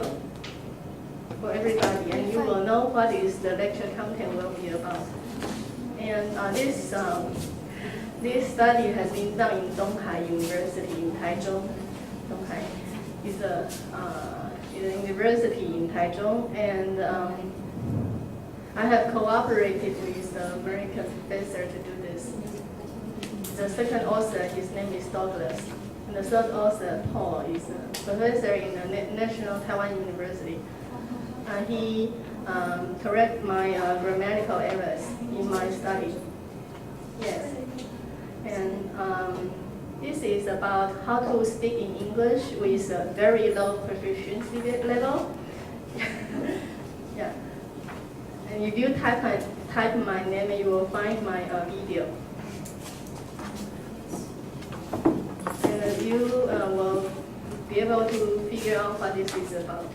for everybody, and you will know what is the lecture content will be about. And this study has been done in Donghai University in Taichung. Donghai is a university in Taichung, and I have cooperated with the American professor to do this. The second author, his name is Douglas, and the third author, Paul, is a professor in the National Taiwan University. He correct my grammatical errors in my study. Yes, and this is about how to speak in English with a very low proficiency level. Yeah. And if you type my name, you will find my video. And you will be able to figure out what this is about.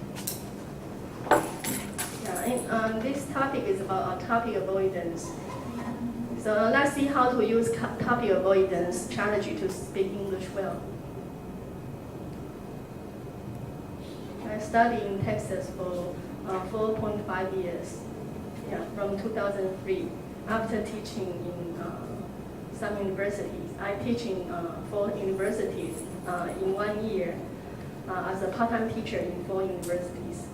Yeah, and this topic is about topic avoidance. So let's see how to use topic avoidance strategy to speak English well. I studied in Texas for 4.5 years, yeah, from 2003. After teaching in some universities, I teach in 4 universities in 1 year as a part-time teacher in 4 universities.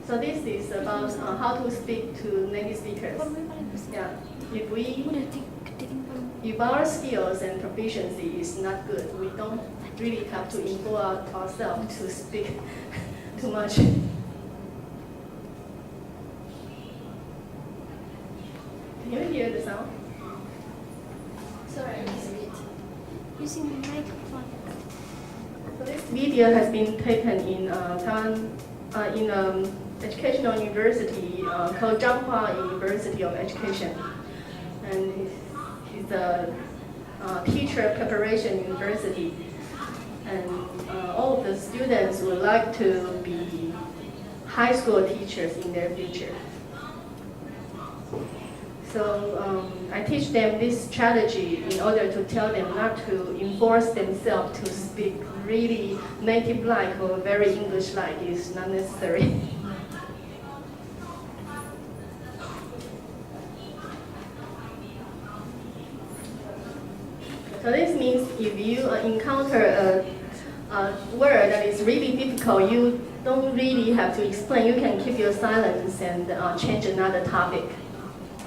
So this is about how to speak to native speakers. Yeah, if our skills and proficiency is not good, we don't really have to involve ourselves to speak too much. Can you hear the sound? Sorry, I missed it. Using the microphone. So this video has been taken in Taiwan, in educational university called Zhanghua University of Education, and it's a teacher preparation university, and all of the students would like to be high school teachers in their future. So I teach them this strategy in order to tell them not to enforce themselves to speak really native-like or very English-like is not necessary. So this means if you encounter a word that is really difficult, you don't really have to explain. You can keep your silence and change another topic.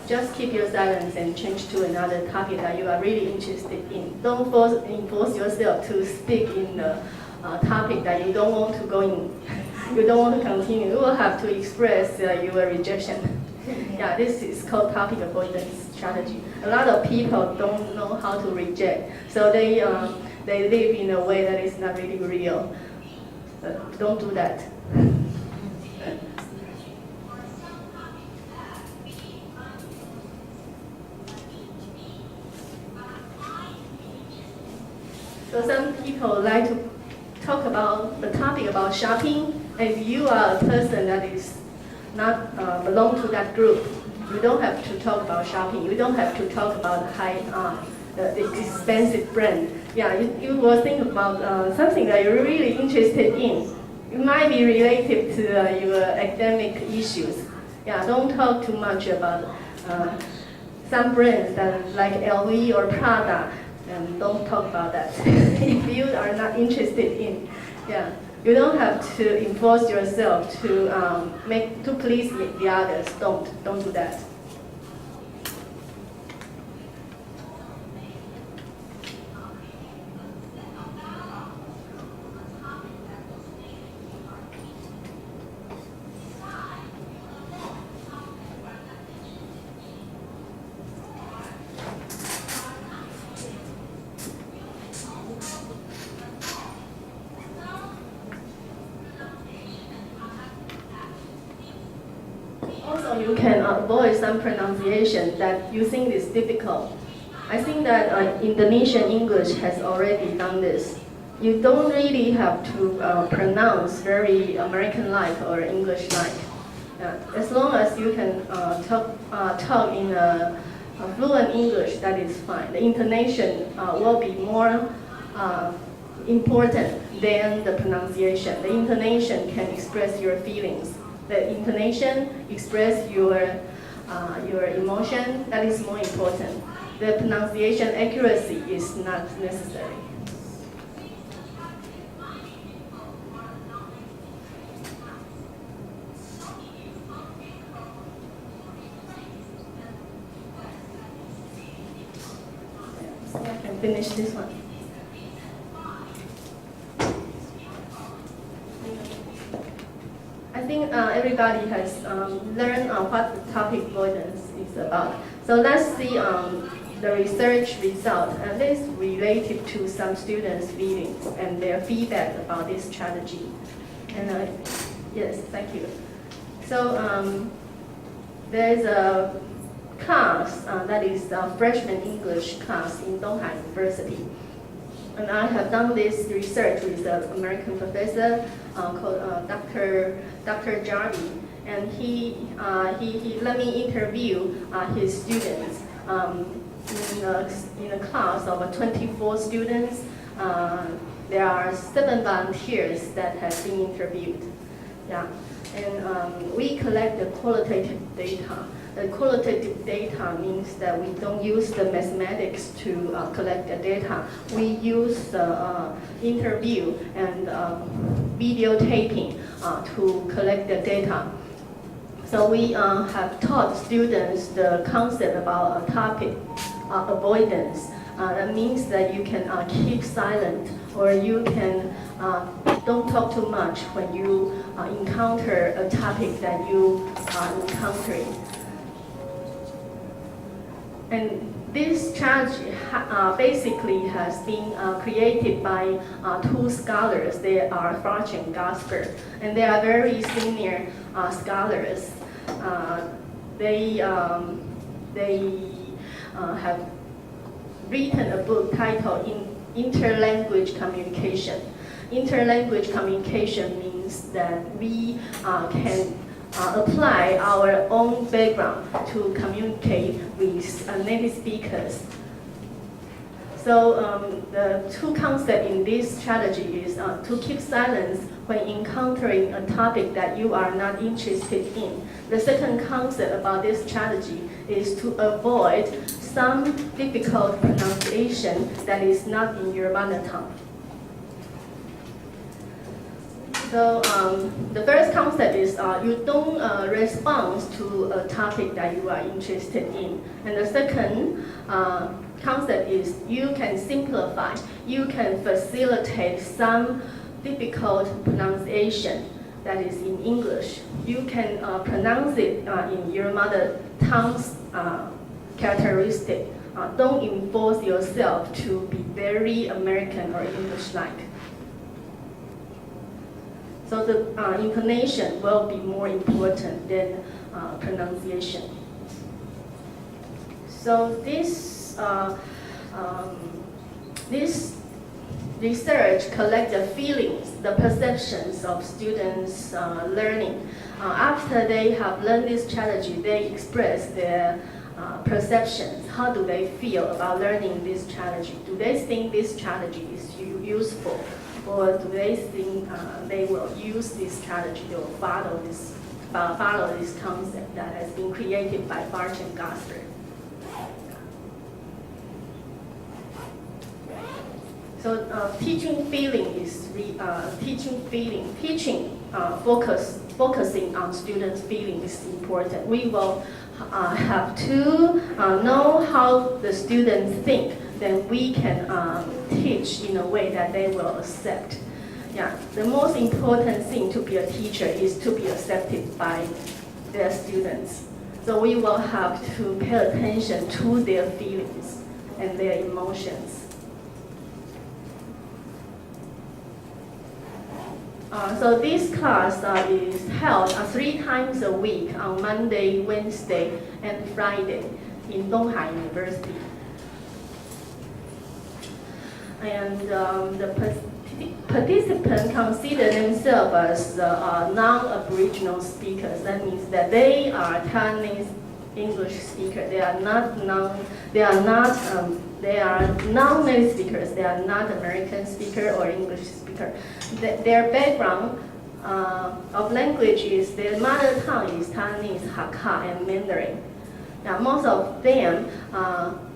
Just keep your silence and change to another topic that you are really interested in. Don't enforce yourself to speak in the topic that you don't want to go in. You don't want to continue. You will have to express your rejection. Yeah, this is called topic avoidance strategy. A lot of people don't know how to reject, so they live in a way that is not really real. Don't do that. So some people like to talk about the topic about shopping. If you are a person that is not belong to that group, you don't have to talk about shopping. You don't have to talk about the expensive brand. Yeah, you will think about something that you're really interested in. It might be related to your academic issues. Yeah, don't talk too much about some brands that like LV or Prada. And don't talk about that. If you are not interested in, yeah, you don't have to enforce yourself to please the others. Don't do that. Also, also you can avoid some pronunciation that you think is difficult. I think that Indonesian English has already done this. You don't really have to pronounce very American-like or English-like. As long as you can talk in a fluent English, that is fine. The intonation will be more important than the pronunciation. The intonation can express your feelings. The intonation express your emotion. That is more important. The pronunciation accuracy is not necessary. So I can finish this one. I think everybody has learned what the topic avoidance is about. So let's see the research result, and this is related to some students' feelings and their feedback about this strategy. And yes, thank you. So there is a class that is a freshman English class in Donghai University. And I have done this research with an American professor called Dr. Jarvie, and he let me interview his students in a class of 24 students. There are 7 volunteers that have been interviewed. Yeah, and we collect the qualitative data. The qualitative data means that we don't use the mathematics to collect the data. We use the interview and videotaping to collect the data. So we have taught students the concept about a topic, avoidance. That means that you can keep silent, or you can don't talk too much when you encounter a topic that you are encountering. And this strategy basically has been created by 2 scholars. They are Farch and Gasper, and they are very senior scholars. They have written a book titled Interlanguage Communication. Interlanguage communication means that we can apply our own background to communicate with native speakers. So the 2 concepts in this strategy is to keep silence when encountering a topic that you are not interested in. The second concept about this strategy is to avoid some difficult pronunciation that is not in your mother tongue. So the first concept is you don't respond to a topic that you are interested in. And the second concept is you can simplify, you can facilitate some difficult pronunciation that is in English. You can pronounce it in your mother tongue's characteristic. Don't enforce yourself to be very American or English-like. So the intonation will be more important than pronunciation. So this research collects the feelings, the perceptions of students learning. After they have learned this strategy, they express their perceptions. How do they feel about learning this strategy? Do they think this strategy is useful? Or do they think they will use this strategy, they will follow this concept that has been created by Farch and Gasper? So teaching feeling is focusing on students' feeling is important. We will have to know how the students think. Then we can teach in a way that they will accept. Yeah, the most important thing to be a teacher is to be accepted by their students. So we will have to pay attention to their feelings and their emotions. So this class is held 3 times a week on Monday, Wednesday, and Friday in Donghai University. And the participants consider themselves as non-Aboriginal speakers. That means that they are Taiwanese English speakers. They are non-native speakers. They are not American speaker or English speaker. Their background of language is their mother tongue is Taiwanese, Hakka, and Mandarin. Now, most of them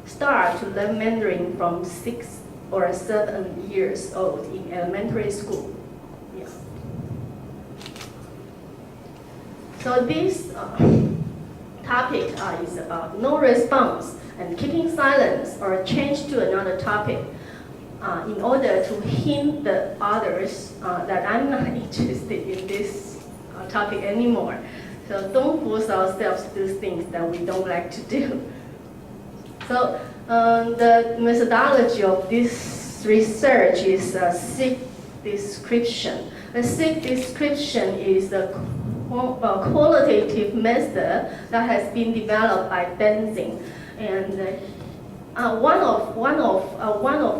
start to learn Mandarin from 6 or 7 years old in elementary school. Yeah. So this topic is about no response and keeping silence or change to another topic in order to hint the others that I'm not interested in this topic anymore. So don't force ourselves to do things that we don't like to do. So the methodology of this research is AISCT description. A AISCT description is a qualitative method that has been developed by Benzing, and one of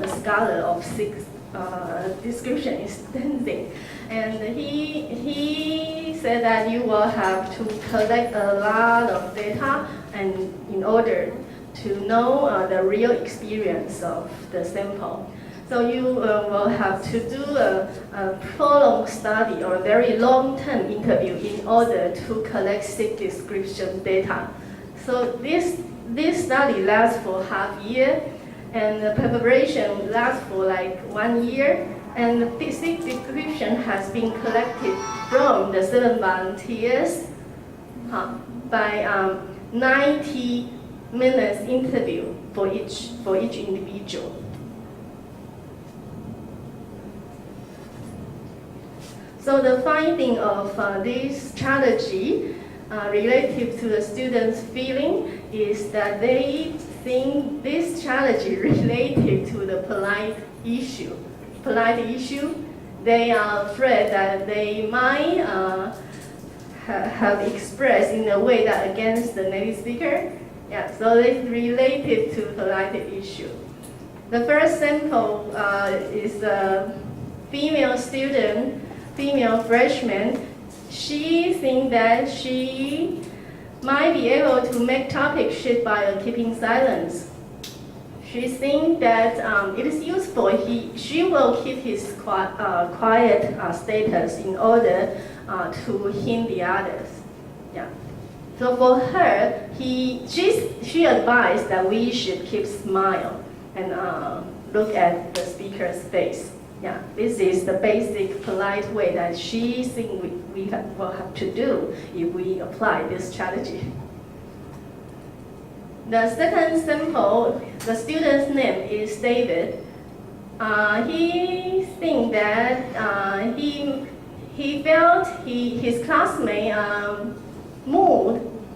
the scholars of AISCT description is Benzing, and he said that you will have to collect a lot of data and in order to know the real experience of the sample. So you will have to do a prolonged study or a very long-term interview in order to collect AISCT description data. So this study lasts for half year, and the preparation lasts for like 1 year. And the AISCT description has been collected from the 7 volunteers by 90 minutes interview for each individual. So the finding of this strategy relative to the students' feeling is that they think this strategy related to the polite issue. They are afraid that they might have expressed in a way that against the native speaker. Yeah, so it's related to polite issue. The first sample is a female student, female freshman. She thinks that she might be able to make topic shift by keeping silence. She thinks that it is useful. She will keep his quiet status in order to hint the others. Yeah. So for her, she advised that we should keep smile and look at the speaker's face. Yeah, this is the basic polite way that she thinks we will have to do if we apply this strategy. The second sample, the student's name is David. He thinks that he felt his classmate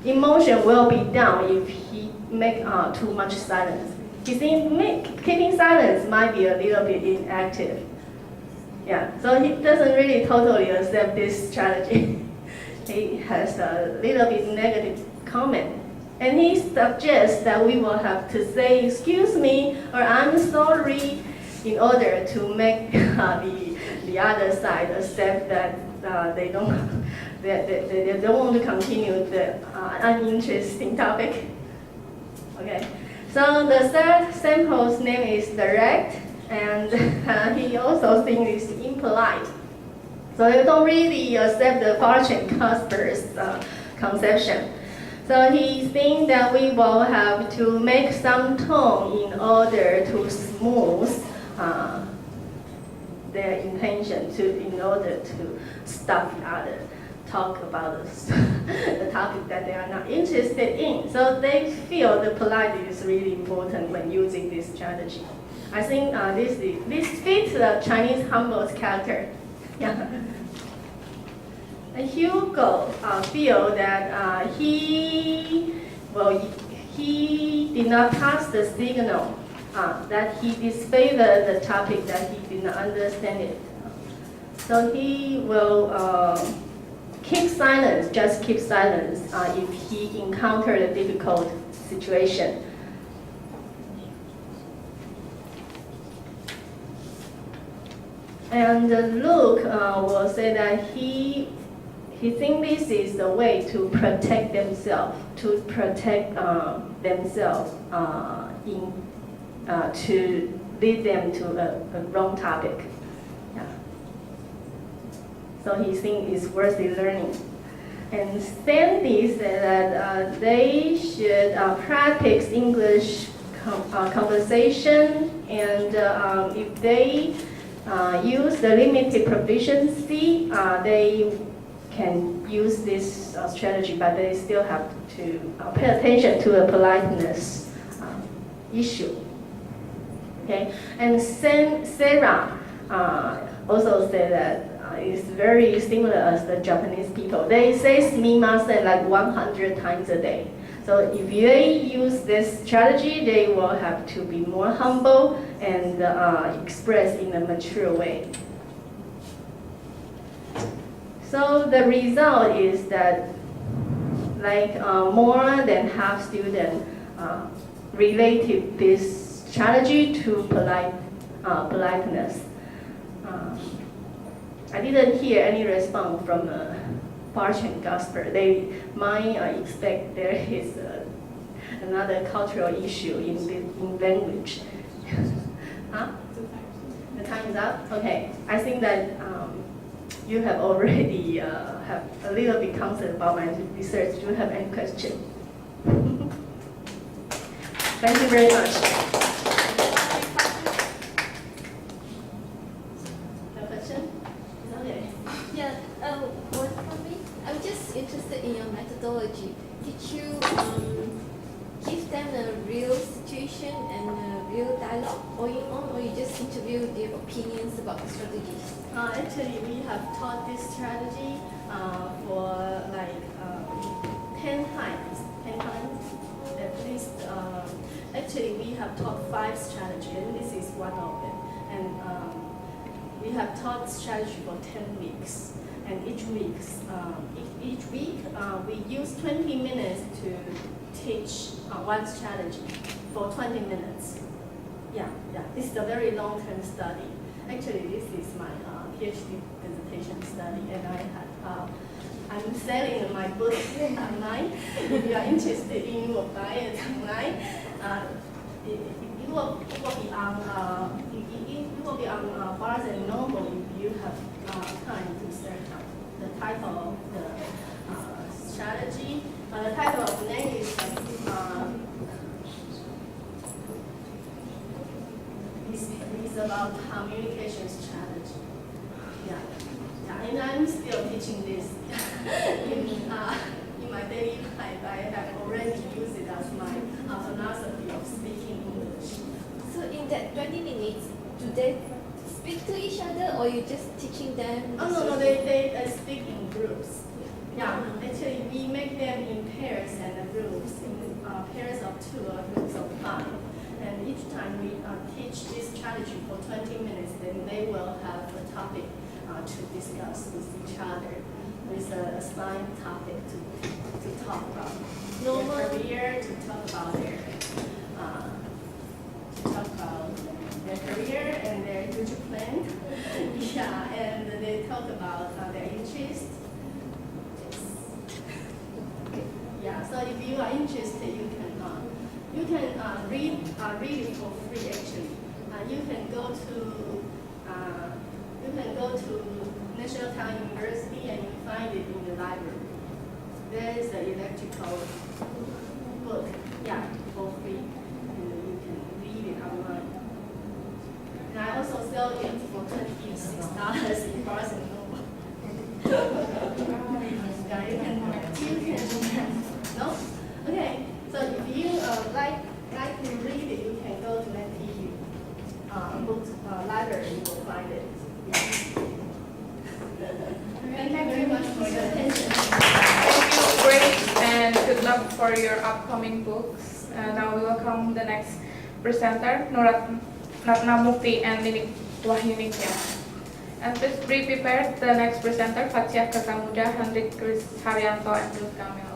emotion will be down if he make too much silence. He thinks keeping silence might be a little bit inactive. Yeah, so he doesn't really totally accept this strategy. He has a little bit negative comment. And he suggests that we will have to say, excuse me, or I'm sorry, in order to make the other side accept that they don't want to continue the uninteresting topic. Okay, so the third sample's name is Direct, and he also thinks it's impolite. So you don't really accept the fortune customers conception. So he thinks that we will have to make some tone in order to smooth their intention, in order to stop the other talk about the topic that they are not interested in. So they feel the polite is really important when using this strategy. I think this fits the Chinese humble's character. Yeah. Hugo feel that he did not pass the signal, that he disfavored the topic, that he did not understand it. So he will keep silence, just keep silence if he encountered a difficult situation. And Luke will say that he thinks this is the way to protect themselves, to lead them to a wrong topic. Yeah. So he thinks it's worth learning. And Sandy said that they should practice English conversation, and if they use the limited proficiency, they can use this strategy, but they still have to pay attention to the politeness issue. Okay, and Sarah also said that it's very similar as the Japanese people. They say sumimasen like 100 times a day. So if they use this strategy, they will have to be more humble and express in a mature way. So the result is that like more than half students related this strategy to politeness. I didn't hear any response from Barch and Gasper. They might expect there is another cultural issue in language. Huh? The time is up? Okay. I think that you have already have a little bit concerned about my research. Do you have any question? Thank you very much. No question? Okay. Yeah, one for me. I'm just interested in your methodology. Did you give them a real situation and a real dialogue going on, or you just interview their opinions about the strategies? Actually, we have taught this strategy for like 10 times. 10 times at least. Actually, we have taught 5 strategies, and this is one of them. And we have taught strategy for 10 weeks. And each week, we use 20 minutes to teach one strategy for 20 minutes. Yeah. This is a very long-term study. Actually, this is my PhD dissertation study, and I'm selling my book online. If you are interested in, you will buy it online. It will be on Barnes and Noble if you have time to search out the title of the strategy. The title of the name is about communication strategy. Yeah, and I'm still teaching this in my daily life. I have already used it as my philosophy of speaking English. So in that 20 minutes, do they speak to each other, or you just teaching them? Oh no, they speak in groups. Yeah, actually we make them in pairs and groups, in pairs of 2 or groups of 5. And each time we teach this strategy for 20 minutes, then they will have a topic to discuss with each other, with a assigned topic to talk about their career, to talk about their career and their future plan. Yeah, and they talk about their interests. Yeah, so if you are interested, you can read it for free. Actually, you can go to National Town University and you find it in the library. There is an electrical book, yeah, for free, and you can read it online. And I also sell it for $26 in Barnes and Noble. Yeah, you can. No? Okay. So if you like to read it, you can go to NTU book library. You will find it. Yeah. Thank you very much for your attention. Thank you, great, and good luck for your upcoming books. Now we welcome the next presenter, Ratna Mukti and Ninik Wahyunikya. And please pre-prepare the next presenter, Fatia Kakamuda, Hendrik Chris Haryanto, and Ruth Kamil.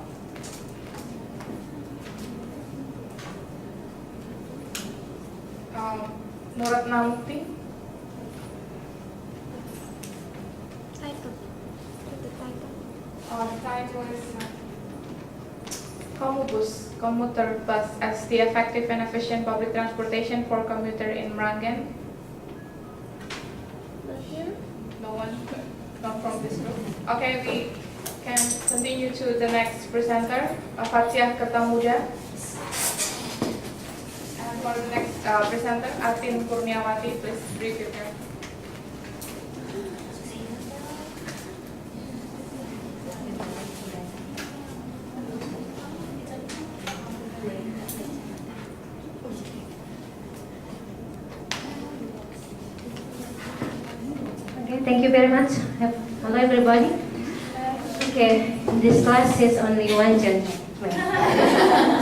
Murat Namukti. Title. The title. The title is Komubus, commuter bus as the effective and efficient public transportation for commuter in Meranggen. Not here. No one, not from this group. Okay, we can continue to the next presenter, Fatia Kertamuda. And for the next presenter, Atin Kurniawati, please prepare. Okay, thank you very much. Hello everybody. Okay, this class is only one gentleman,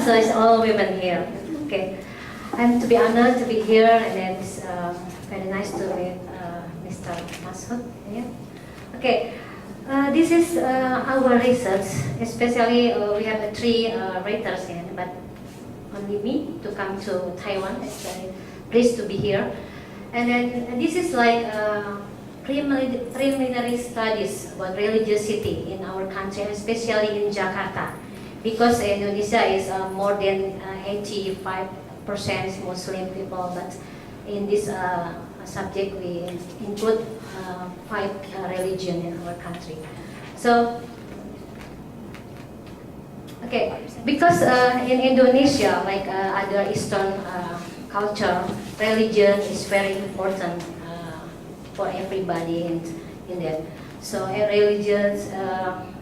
so it's all women here. Okay, I'm to be honored to be here, and it's very nice to meet Mr. Masud here. Okay, this is our research. Especially we have three writers here, but only me to come to Taiwan. It's very pleased to be here. And then this is like preliminary studies about religiosity in our country, especially in Jakarta, because Indonesia is more than 85% Muslim people. But in this subject, we include 5 religions in our country. So, okay, because in Indonesia, like other Eastern culture, religion is very important for everybody in that. So religion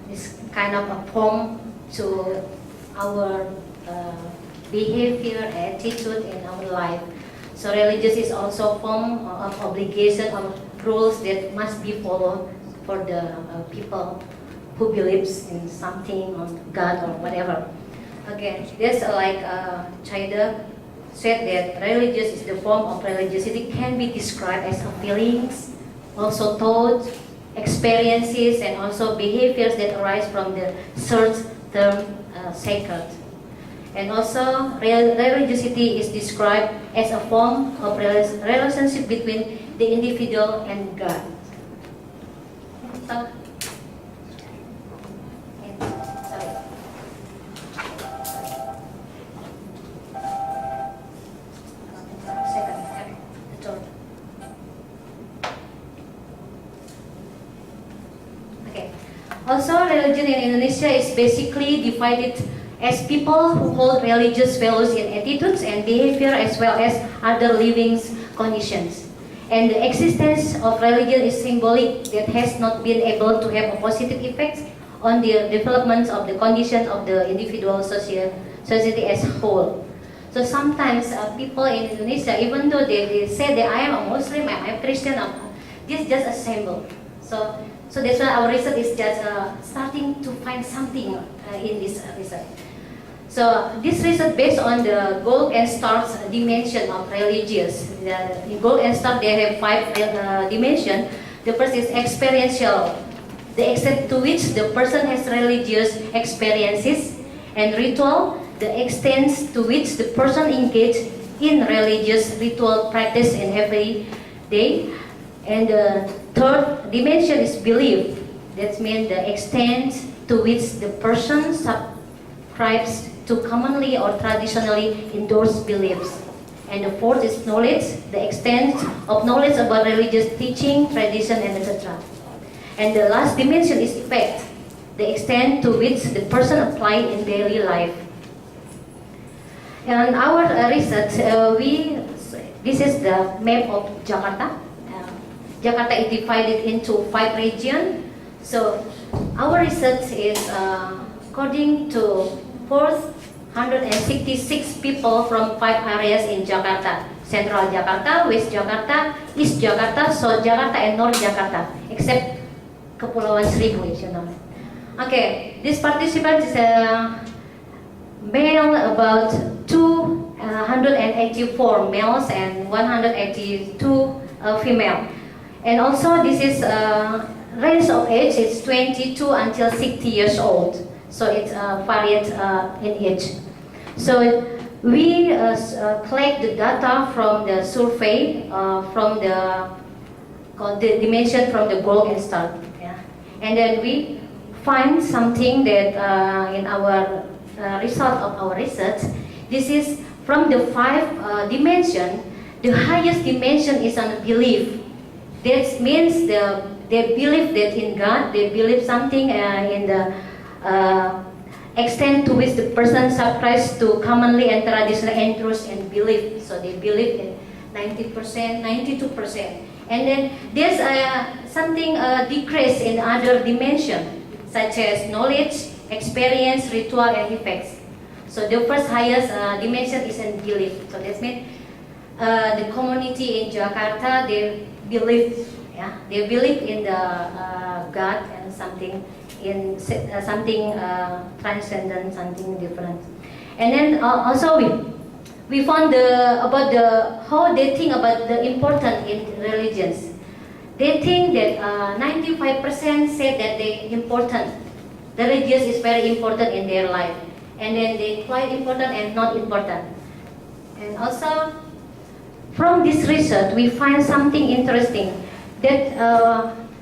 is kind of a form to our behavior, attitude in our life. So religious is also a form of obligation of rules that must be followed for the people who believes in something, on God or whatever. Okay, there's like China said that religious is the form of religiosity can be described as feelings, also thoughts, experiences, and also behaviors that arise from the search term sacred. And also religiosity is described as a form of relationship between the individual and God. So, also, religion in Indonesia is basically divided as people who hold religious values in attitudes and behavior as well as other living conditions. And the existence of religion is symbolic that has not been able to have a positive effect on the development of the condition of the individual society as a whole. So sometimes people in Indonesia, even though they say that I am a Muslim, I am a Christian, this is just a symbol. So that's why our research is just starting to find something in this research. So this research based on the gold and stars dimension of religious. In gold and star they have 5 dimensions. The first is experiential, the extent to which the person has religious experiences, and ritual, the extent to which the person engaged in religious ritual practice in every day. And the third dimension is belief. That means the extent to which the person subscribes to commonly or traditionally endorsed beliefs. And the fourth is knowledge, the extent of knowledge about religious teaching, tradition, and etc. And the last dimension is effect, the extent to which the person applies in daily life. And our research, this is the map of Jakarta. Jakarta is divided into 5 regions. So our research is according to 466 people from 5 areas in Jakarta. Central Jakarta, West Jakarta, East Jakarta, South Jakarta, and North Jakarta, except Kepulauan Seribu, you know. Okay, this participant is male about 284 males and 182 female. And also this is range of age is 22 until 60 years old. So it's varied in age. So we collect the data from the survey from the dimension from the gold and star. Yeah. And then we find something that in our result of our research, this is from the 5 dimension, the highest dimension is on belief. That means they believe that in God, they believe something in the extent to which the person subscribes to commonly and traditional interests and belief. So they believe in 90%, 92%. And then there's something decrease in other dimension, such as knowledge, experience, ritual, and effects. So the first highest dimension is in belief. So that means the community in Jakarta, they believe, yeah, they believe in the God and something in something transcendent, something different. And then also we found about how they think about the important in religions. They think that 95% said that they important. Religious is very important in their life, and then they quite important and not important. And also from this research, we find something interesting that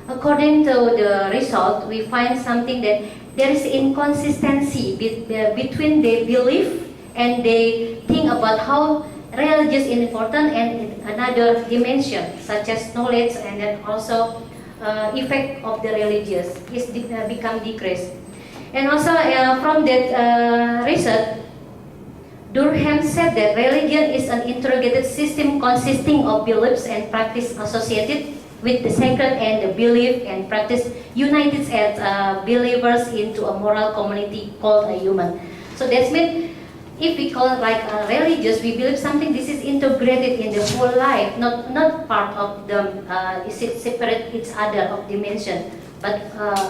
according to the result, we find something that there is inconsistency between their belief and they think about how religious is important and in another dimension, such as knowledge and then also effect of the religious is become decreased. And also from that research, Durkheim said that religion is an integrated system consisting of beliefs and practice associated with the sacred, and the belief and practice united as believers into a moral community called a human. So that means if we call it like religious, we believe something this is integrated in the whole life, not part of them, separate each other of dimension. But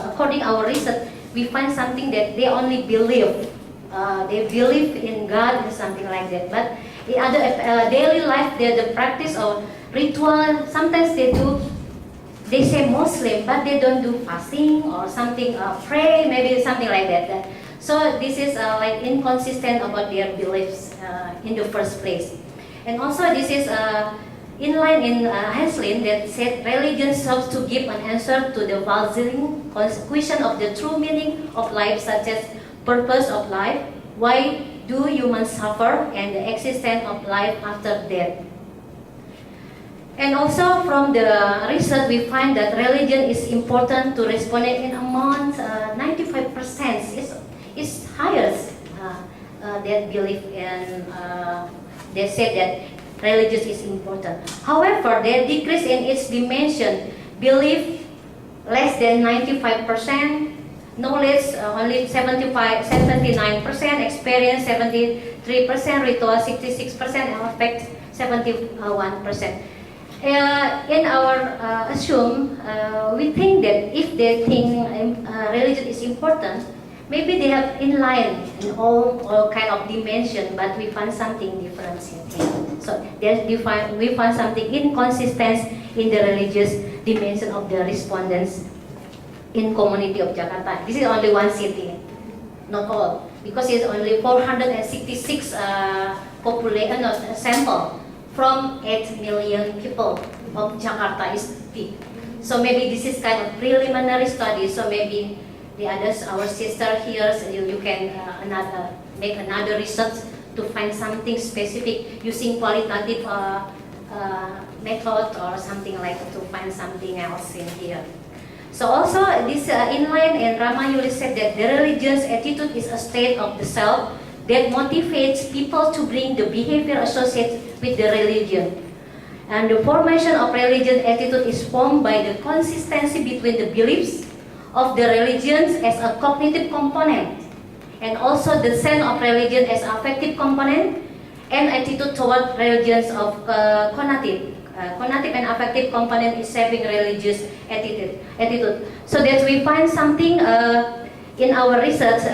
according our research, we find something that they only believe. They believe in God and something like that. But in other daily life, the practice of ritual, sometimes they say Muslim, but they don't do fasting or something, pray, maybe something like that. So this is like inconsistent about their beliefs in the first place. And also this is in line in Heslin that said religion serves to give an answer to the puzzling question of the true meaning of life, such as purpose of life, why do humans suffer, and the existence of life after death. And also from the research, we find that religion is important to respond in amount 95% is highest that belief in. They said that religious is important. However, they decrease in its dimension. Belief less than 95%, knowledge only 79%, experience 73%, ritual 66%, and affect 71%. In our assume, we think that if they think religion is important, maybe they have in line in all kind of dimension, but we find something different here. So we find something inconsistent in the religious dimension of the respondents in community of Jakarta. This is only one city, not all, because it's only 466 sample from 8 million people of Jakarta is big. So maybe this is kind of preliminary study. So maybe the others, our sister here, so you can make another research to find something specific using qualitative method or something like to find something else in here. So also this inline and Ramayuli said that the religious attitude is a state of the self that motivates people to bring the behavior associated with the religion. And the formation of religious attitude is formed by the consistency between the beliefs of the religions as a cognitive component, and also the sense of religion as affective component, and attitude toward religions of conative. Conative and affective component is shaping religious attitude. So that we find something in our research,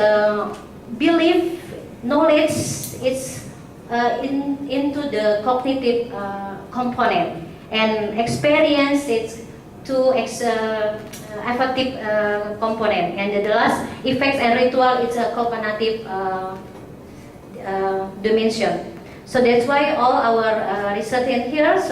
belief, knowledge is into the cognitive component, and experience it's two affective component, and the last effects and ritual is a cognitive dimension. So that's why all our research in here is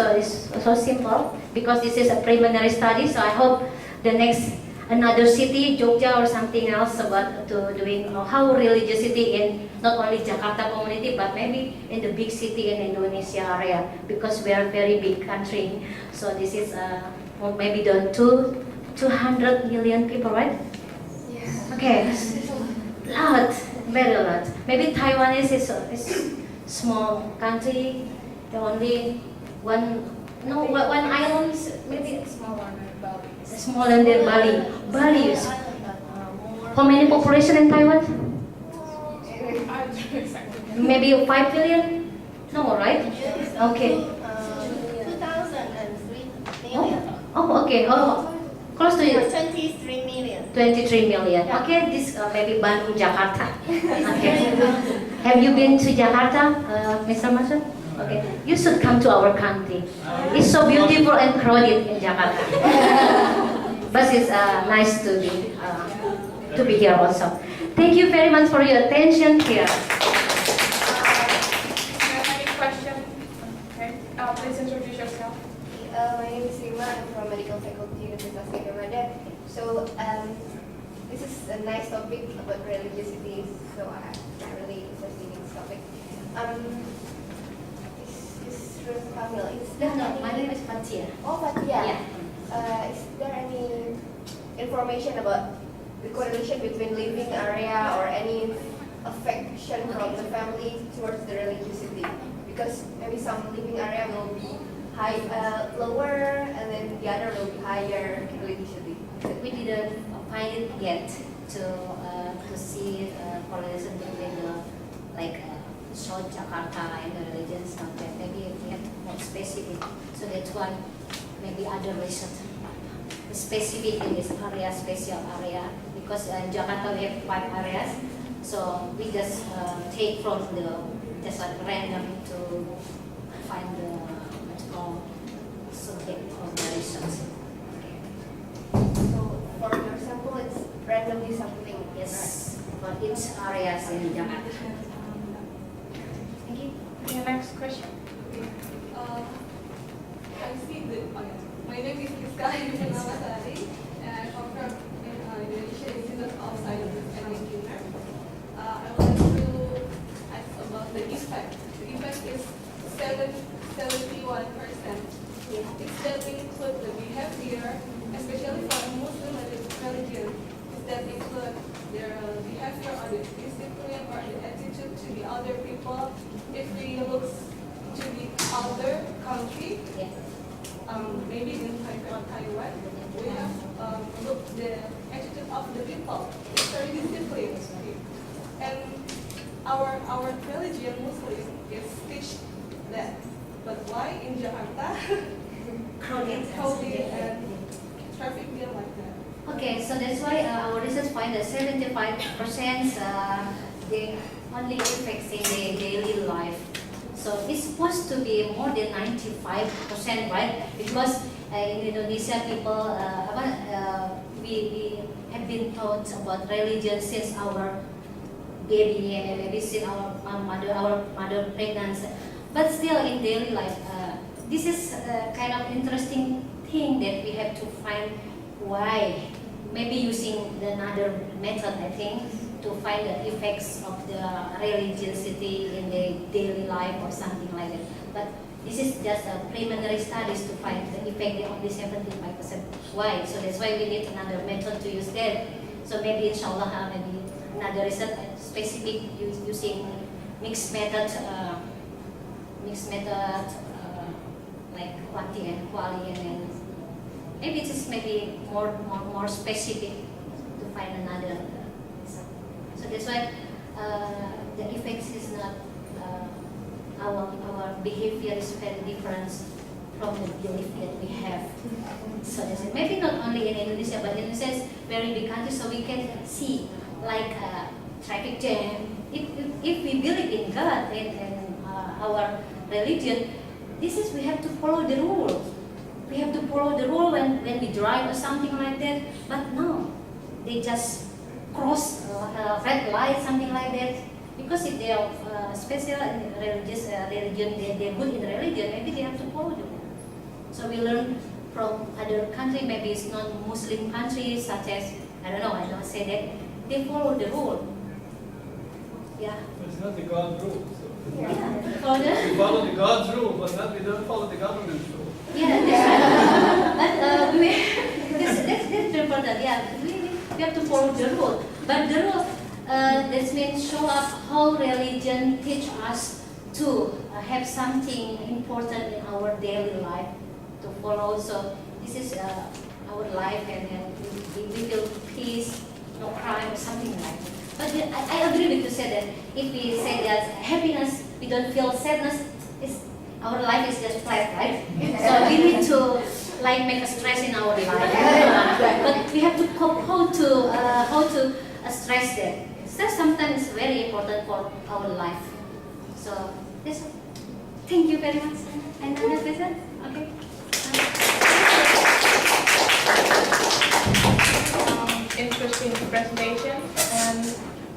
so simple, because this is a preliminary study. So I hope the next another city, Jogja or something else, about to doing how religiosity in not only Jakarta community but maybe in the big city in Indonesia area, because we are a very big country. So this is maybe the 200 million people, right? Yeah. Okay, lot, very lot. Maybe Taiwan is small country, the only one island, maybe Smaller than Bali. smaller than Bali. Bali is how many population in Taiwan? I don't know exactly. Maybe 5 billion? No, right? Okay. 2003 million. Oh, okay. Oh, close to 23 million. 23 million. Okay, this maybe Bandung, Jakarta. Okay. Have you been to Jakarta, Mr. Mason? Okay. You should come to our country. It's so beautiful and crowded in Jakarta. But it's nice to be here also. Thank you very much for your attention here. Do you have any questions? Okay. Please introduce yourself. My name is Rima. I'm from Medical Faculty Universitas Gajah Mada. So this is a nice topic about religiosity. So I'm really interested in this topic. Is Ruth Kamil? Is there any... My name is Fatia. Oh, Fatia. Yeah. Is there any information about the correlation between living area or any affection from the family towards the religiosity? Because maybe some living area will be lower, and then the other will be higher religiosity. We didn't find it yet to see correlation between the South Jakarta and the religions. Maybe we have more specific. So that's why maybe other research specific in this area, special area, because in Jakarta we have 5 areas. So we just take from just like random to find the subject of the research. So for your sample, it's randomly something. Yes, for each areas in Jakarta. Thank you. Your next question. I see my name is Iska Yunamasari, and I come from Indonesia, Institute of Sciences and Engineering. I would like to ask about the effect. The effect is 71%. Does that include the behavior, especially for a Muslim religion? Does that include their behavior or the discipline or the attitude to the other people? If we look to the other country, maybe in Taiwan, we have looked the attitude of the people. It's very disciplined, and our religion Muslim is teach that. But why in Jakarta, crowded and traffic there like that? Okay, so that's why our research find that 75% the only effects in the daily life. So it's supposed to be more than 95%, right? Because in Indonesia, people we have been taught about religion since our baby and maybe since our mother pregnancy. But still, in daily life, this is a kind of interesting thing that we have to find why. Maybe using another method, I think, to find the effects of the religiosity in the daily life or something like that. But this is just a preliminary studies to find the effect of only 75%. Why? So that's why we need another method to use that. So maybe inshallah, maybe another research specific using mixed method like quanti and quali, and maybe it is maybe more specific to find another. So that's why the effects is not our behavior is very different from the belief that we have. So that's it. Maybe not only in Indonesia, but Indonesia is very big country, so we can see like traffic jam. If we believe in God and our religion, we have to follow the rule. we have to follow the rule when we drive or something like that. But no, they just cross red light, something like that. Because if they are special in religious religion, they're good in religion, maybe they have to follow the rule. So we learn from other countries, maybe it's non-Muslim countries, such as, I don't know, I don't say that, they follow the rule. Yeah. It's not the God's rule. So. Yeah. Follow the, We follow the God's rule, but not we don't follow the government's rule. yeah, that's right. But that's important. Yeah, we have to follow the rule. But the rule that means show up how religion teach us to have something important in our daily life to follow. So this is our life, and we feel peace, no crime, something like that. But I agree with you said that if we say that happiness, we don't feel sadness, our life is just flat, right? So we need to like make a stress in our life. But we have to cope how to stress that. Stress sometimes is very important for our life. So yes, thank you very much. And another question? Okay. Interesting presentation, and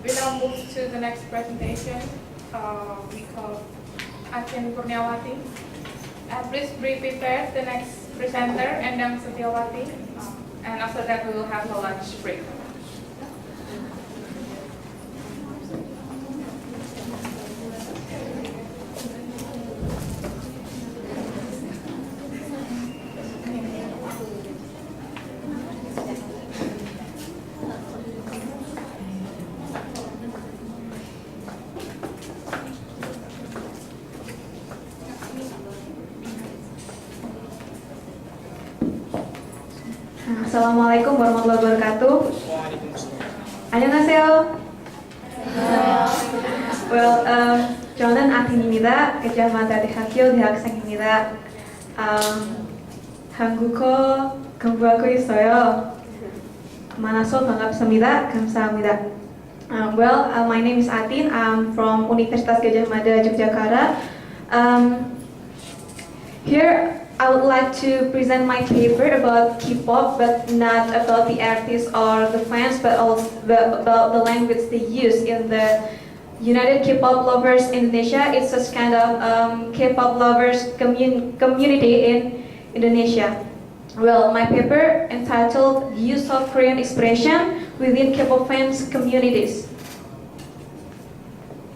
we now move to the next presentation. We call Achen Purniawati. Please be prepared, the next presenter, and then Satyawati. And after that, we will have a lunch break. Assalamualaikum warahmatullahi wabarakatuh. 안녕하세요. Well, 저는 아틴입니다. 게자마다 대학교 대학생입니다. 한국어 공부하고 있어요. 만나서 반갑습니다. 감사합니다. My name is Atin. I'm from Universitas Gajah Mada, Yogyakarta. Here I would like to present my paper about K-pop, but not about the artists or the fans, but also about the language they use in the United K-pop Lovers Indonesia. It's such kind of K-pop lovers community in Indonesia. Well, my paper entitled "Use of Korean Expression Within K-pop Fans Communities."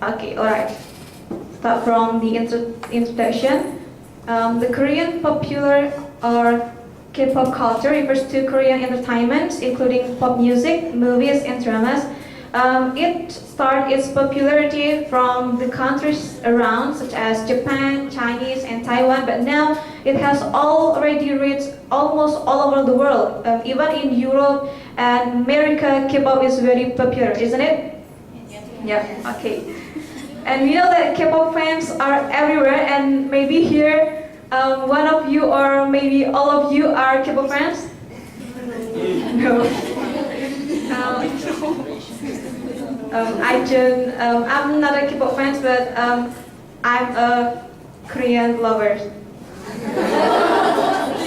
Okay, alright. Start from the introduction. The Korean popular or K-pop culture refers to Korean entertainment, including pop music, movies, and dramas. It started its popularity from the countries around, such as Japan, Chinese, and Taiwan, but now it has already reached almost all over the world. Even in Europe and America, K-pop is very popular, isn't it? Yeah, okay. And we know that K-pop fans are everywhere, and maybe here one of you or maybe all of you are K-pop fans? No. I'm not a K-pop fan, but I'm a Korean lover.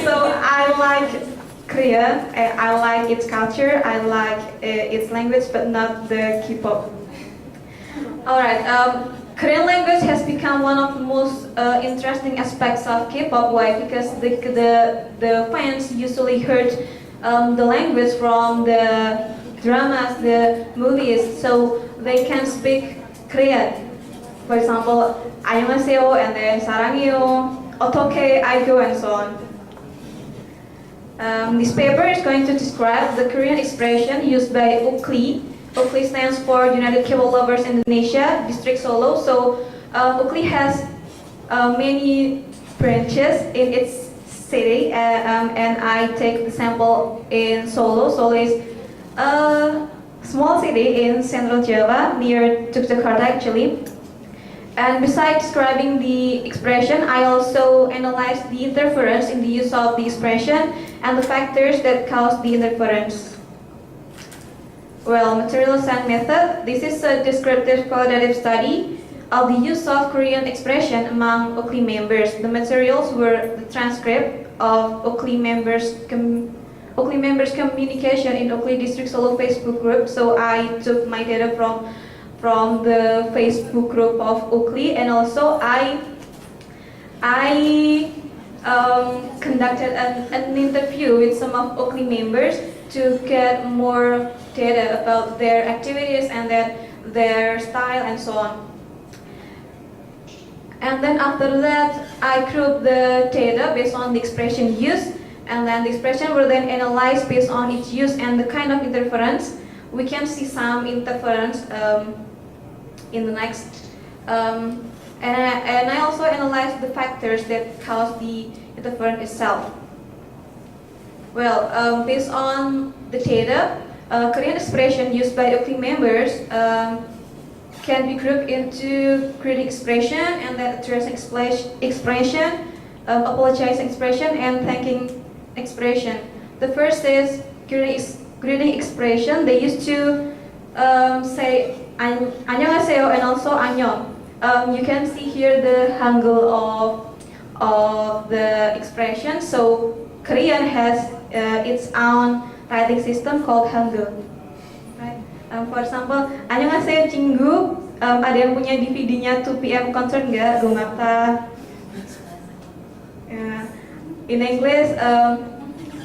So I like Korea, I like its culture, I like its language, but not the K-pop. Alright, Korean language has become one of the most interesting aspects of K-pop. Why? Because the fans usually heard the language from the dramas, the movies, so they can speak Korean. For example, 안녕하세요 and then 사랑해요, 어떻게 알고, and so on. This paper is going to describe the Korean expression used by UKLI. UKLI stands for United K-pop Lovers Indonesia, District Solo. So UKLI has many branches in its city, and I take the sample in Solo. Solo is a small city in Central Java, near Yogyakarta actually. And besides describing the expression, I also analyze the interference in the use of the expression and the factors that cause the interference. Well, material science method. This is a descriptive qualitative study. of the use of Korean expression among OCLI members. The materials were the transcript of OCLI members' communication in OCLI District Solo Facebook group. So I took my data from the Facebook group of OCLI, and also I conducted an interview with some of OCLI members to get more data about their activities and their style and so on. And then after that, I grouped the data based on the expression used, and then the expression were then analyzed based on its use and the kind of interference. We can see some interference in the next. And I also analyzed the factors that cause the interference itself. Well, based on the data, Korean expression used by OCLI members can be grouped into greeting expression and then addressing expression, apologizing expression, and thanking expression. The first is greeting expression. They used to say 안녕하세요 and also 안녕. You can see here the hangul of the expression. So Korean has its own writing system called hangul. Right? For example, 안녕하세요 친구. Ada yang punya DVD-nya 2 PM concert nggak? Gumata. In English,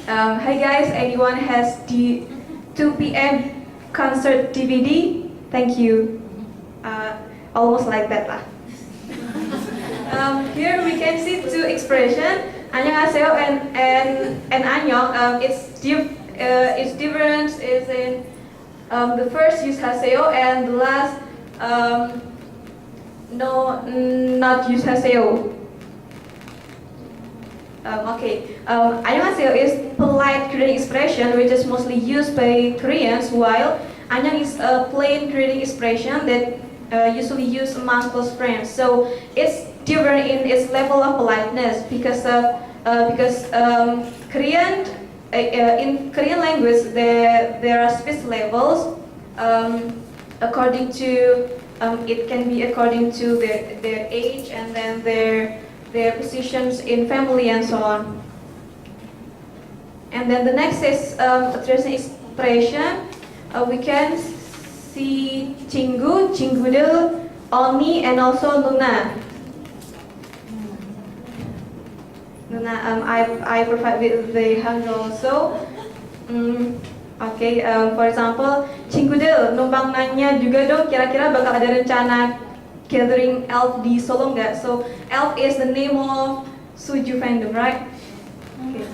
hi guys, anyone has the 2 PM concert DVD? Thank you. Almost like that lah. Here we can see two expressions, 안녕하세요 and 안녕. Its difference is in the first use 하세요 and the last not use 하세요. 안녕하세요 is polite greeting expression which is mostly used by Koreans, while 안녕 is a plain greeting expression that usually used among close friends. So it's different in its level of politeness because Korean in Korean language there are speech levels according to it can be according to their age and then their positions in family and so on. And then the next is addressing expression. We can see 친구, 친구들, 언니, and also 누나. Nuна, I provide with the hangul also. For example, 친구들, numpang nanya juga dong, kira-kira bakal ada rencana gathering ELF di Solo nggak? So ELF is the name of Suju fandom, right? Okay.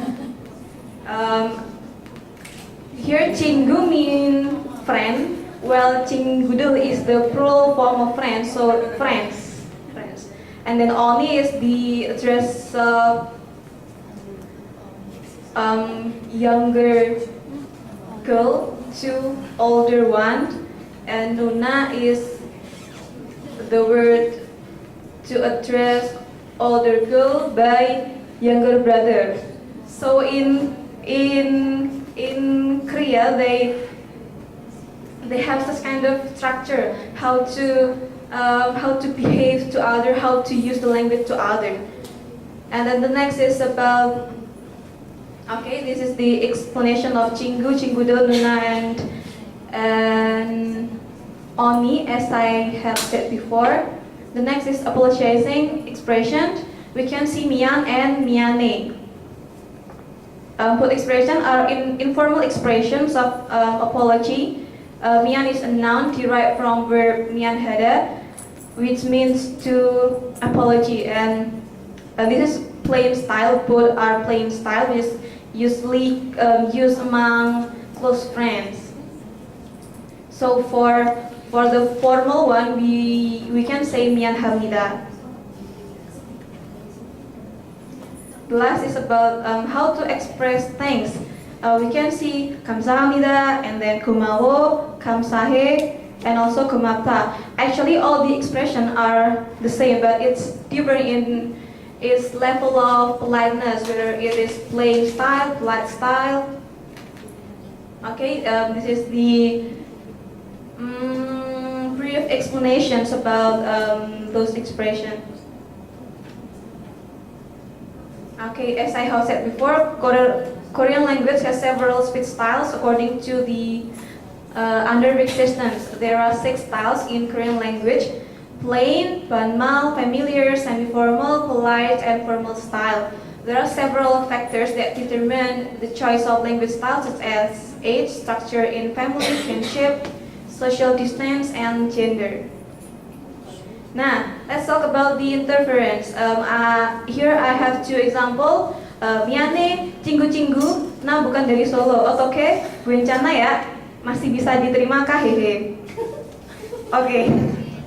Here 친구 mean friend, while 친구들 is the plural form of friends, so friends. And then only is the address of younger girl to older one, and Nuna is the word to address older girl by younger brother. So in Korea they have this kind of structure how to behave to other, how to use the language to other. And then the next is about this is the explanation of 친구, 친구들, 누나, and 언니, as I have said before. The next is apologizing expression. We can see mian and miane. Both expressions are informal expressions of apology. Mian is a noun derived from verb mian hada, which means to apology, and this is plain style. Both are plain style, which is usually used among close friends. So for the formal one, we can say mian hamida. The last is about how to express thanks. We can see 감사합니다 and then 고마워, 감사해, and also 고맙다. Actually, all the expressions are the same, but it's different in its level of politeness, whether it is plain style, polite style. This is the give explanations about those expressions. Okay, as I have said before, Korean language has several speech styles according to the under-Rick systems. There are 6 styles in Korean language: plain, banmal, familiar, semi-formal, polite, and formal style. There are several factors that determine the choice of language styles, such as age, structure in family, kinship, social distance, and gender. Nah, let's talk about the interference. Here I have 2 examples. Miane, cinggu-cinggu, nah bukan dari Solo. Oke, Guencana ya, masih bisa diterima kah hehe. Okay,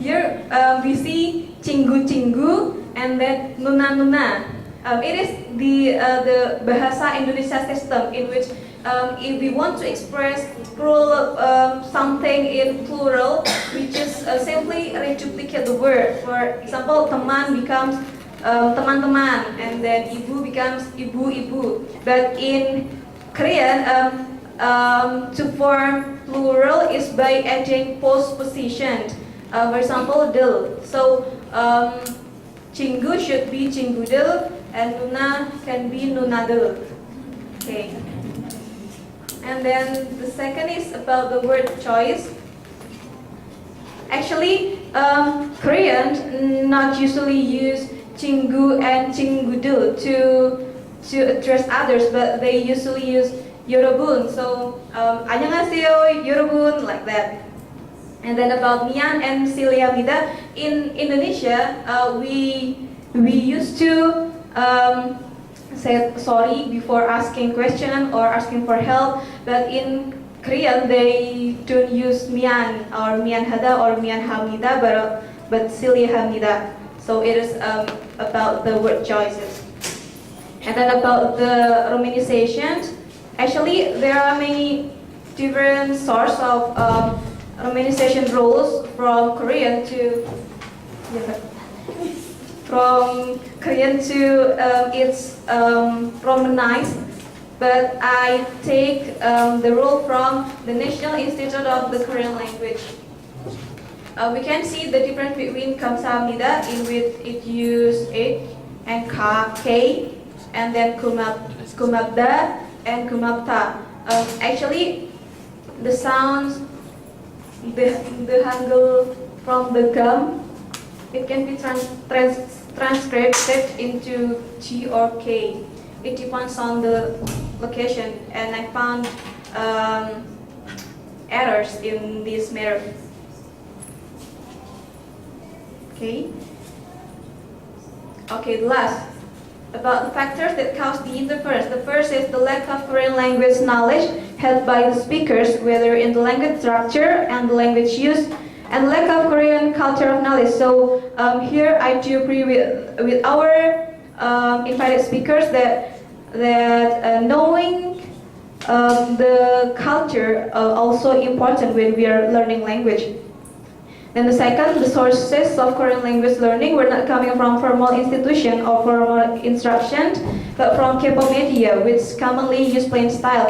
here we see cinggu-cinggu and then nuna-nuna. It is the bahasa Indonesia system in which if we want to express plural something in plural, we just simply reduplicate the word. For example, teman becomes teman-teman, and then ibu becomes ibu-ibu. But in Korean, to form plural is by adding postposition. For example, del. So cinggu should be cinggudel, and nuna can be nunadel. Okay. And then the second is about the word choice. Actually, Koreans not usually use cinggu and cinggudel to address others, but they usually use yorobun. So 안녕하세요, yorobun, like that. And then about mian and siliamida, in Indonesia, we used to say sorry before asking question or asking for help, but in Korean they don't use mian or mian hada or mian hamida, but silihamida. So it is about the word choices. And then about the romanization, actually there are many different sorts of romanization rules from Korean to it's romanized, but I take the rule from the National Institute of the Korean Language. We can see the difference between kamsahamnida, in which it uses H and K, and then kumabda and kumabta. Actually, the sounds, the hangul from the gum, it can be transcribed into G or K. It depends on the location, and I found errors in this matter. Okay. Okay, last, about the factors that cause the interference. The first is the lack of Korean language knowledge held by the speakers, whether in the language structure and the language use, and lack of Korean culture of knowledge. So here I do agree with our invited speakers that knowing the culture also important when we are learning language. Then the second, the sources of Korean language learning were not coming from formal institution or formal instruction, but from K-pop media, which commonly use plain style.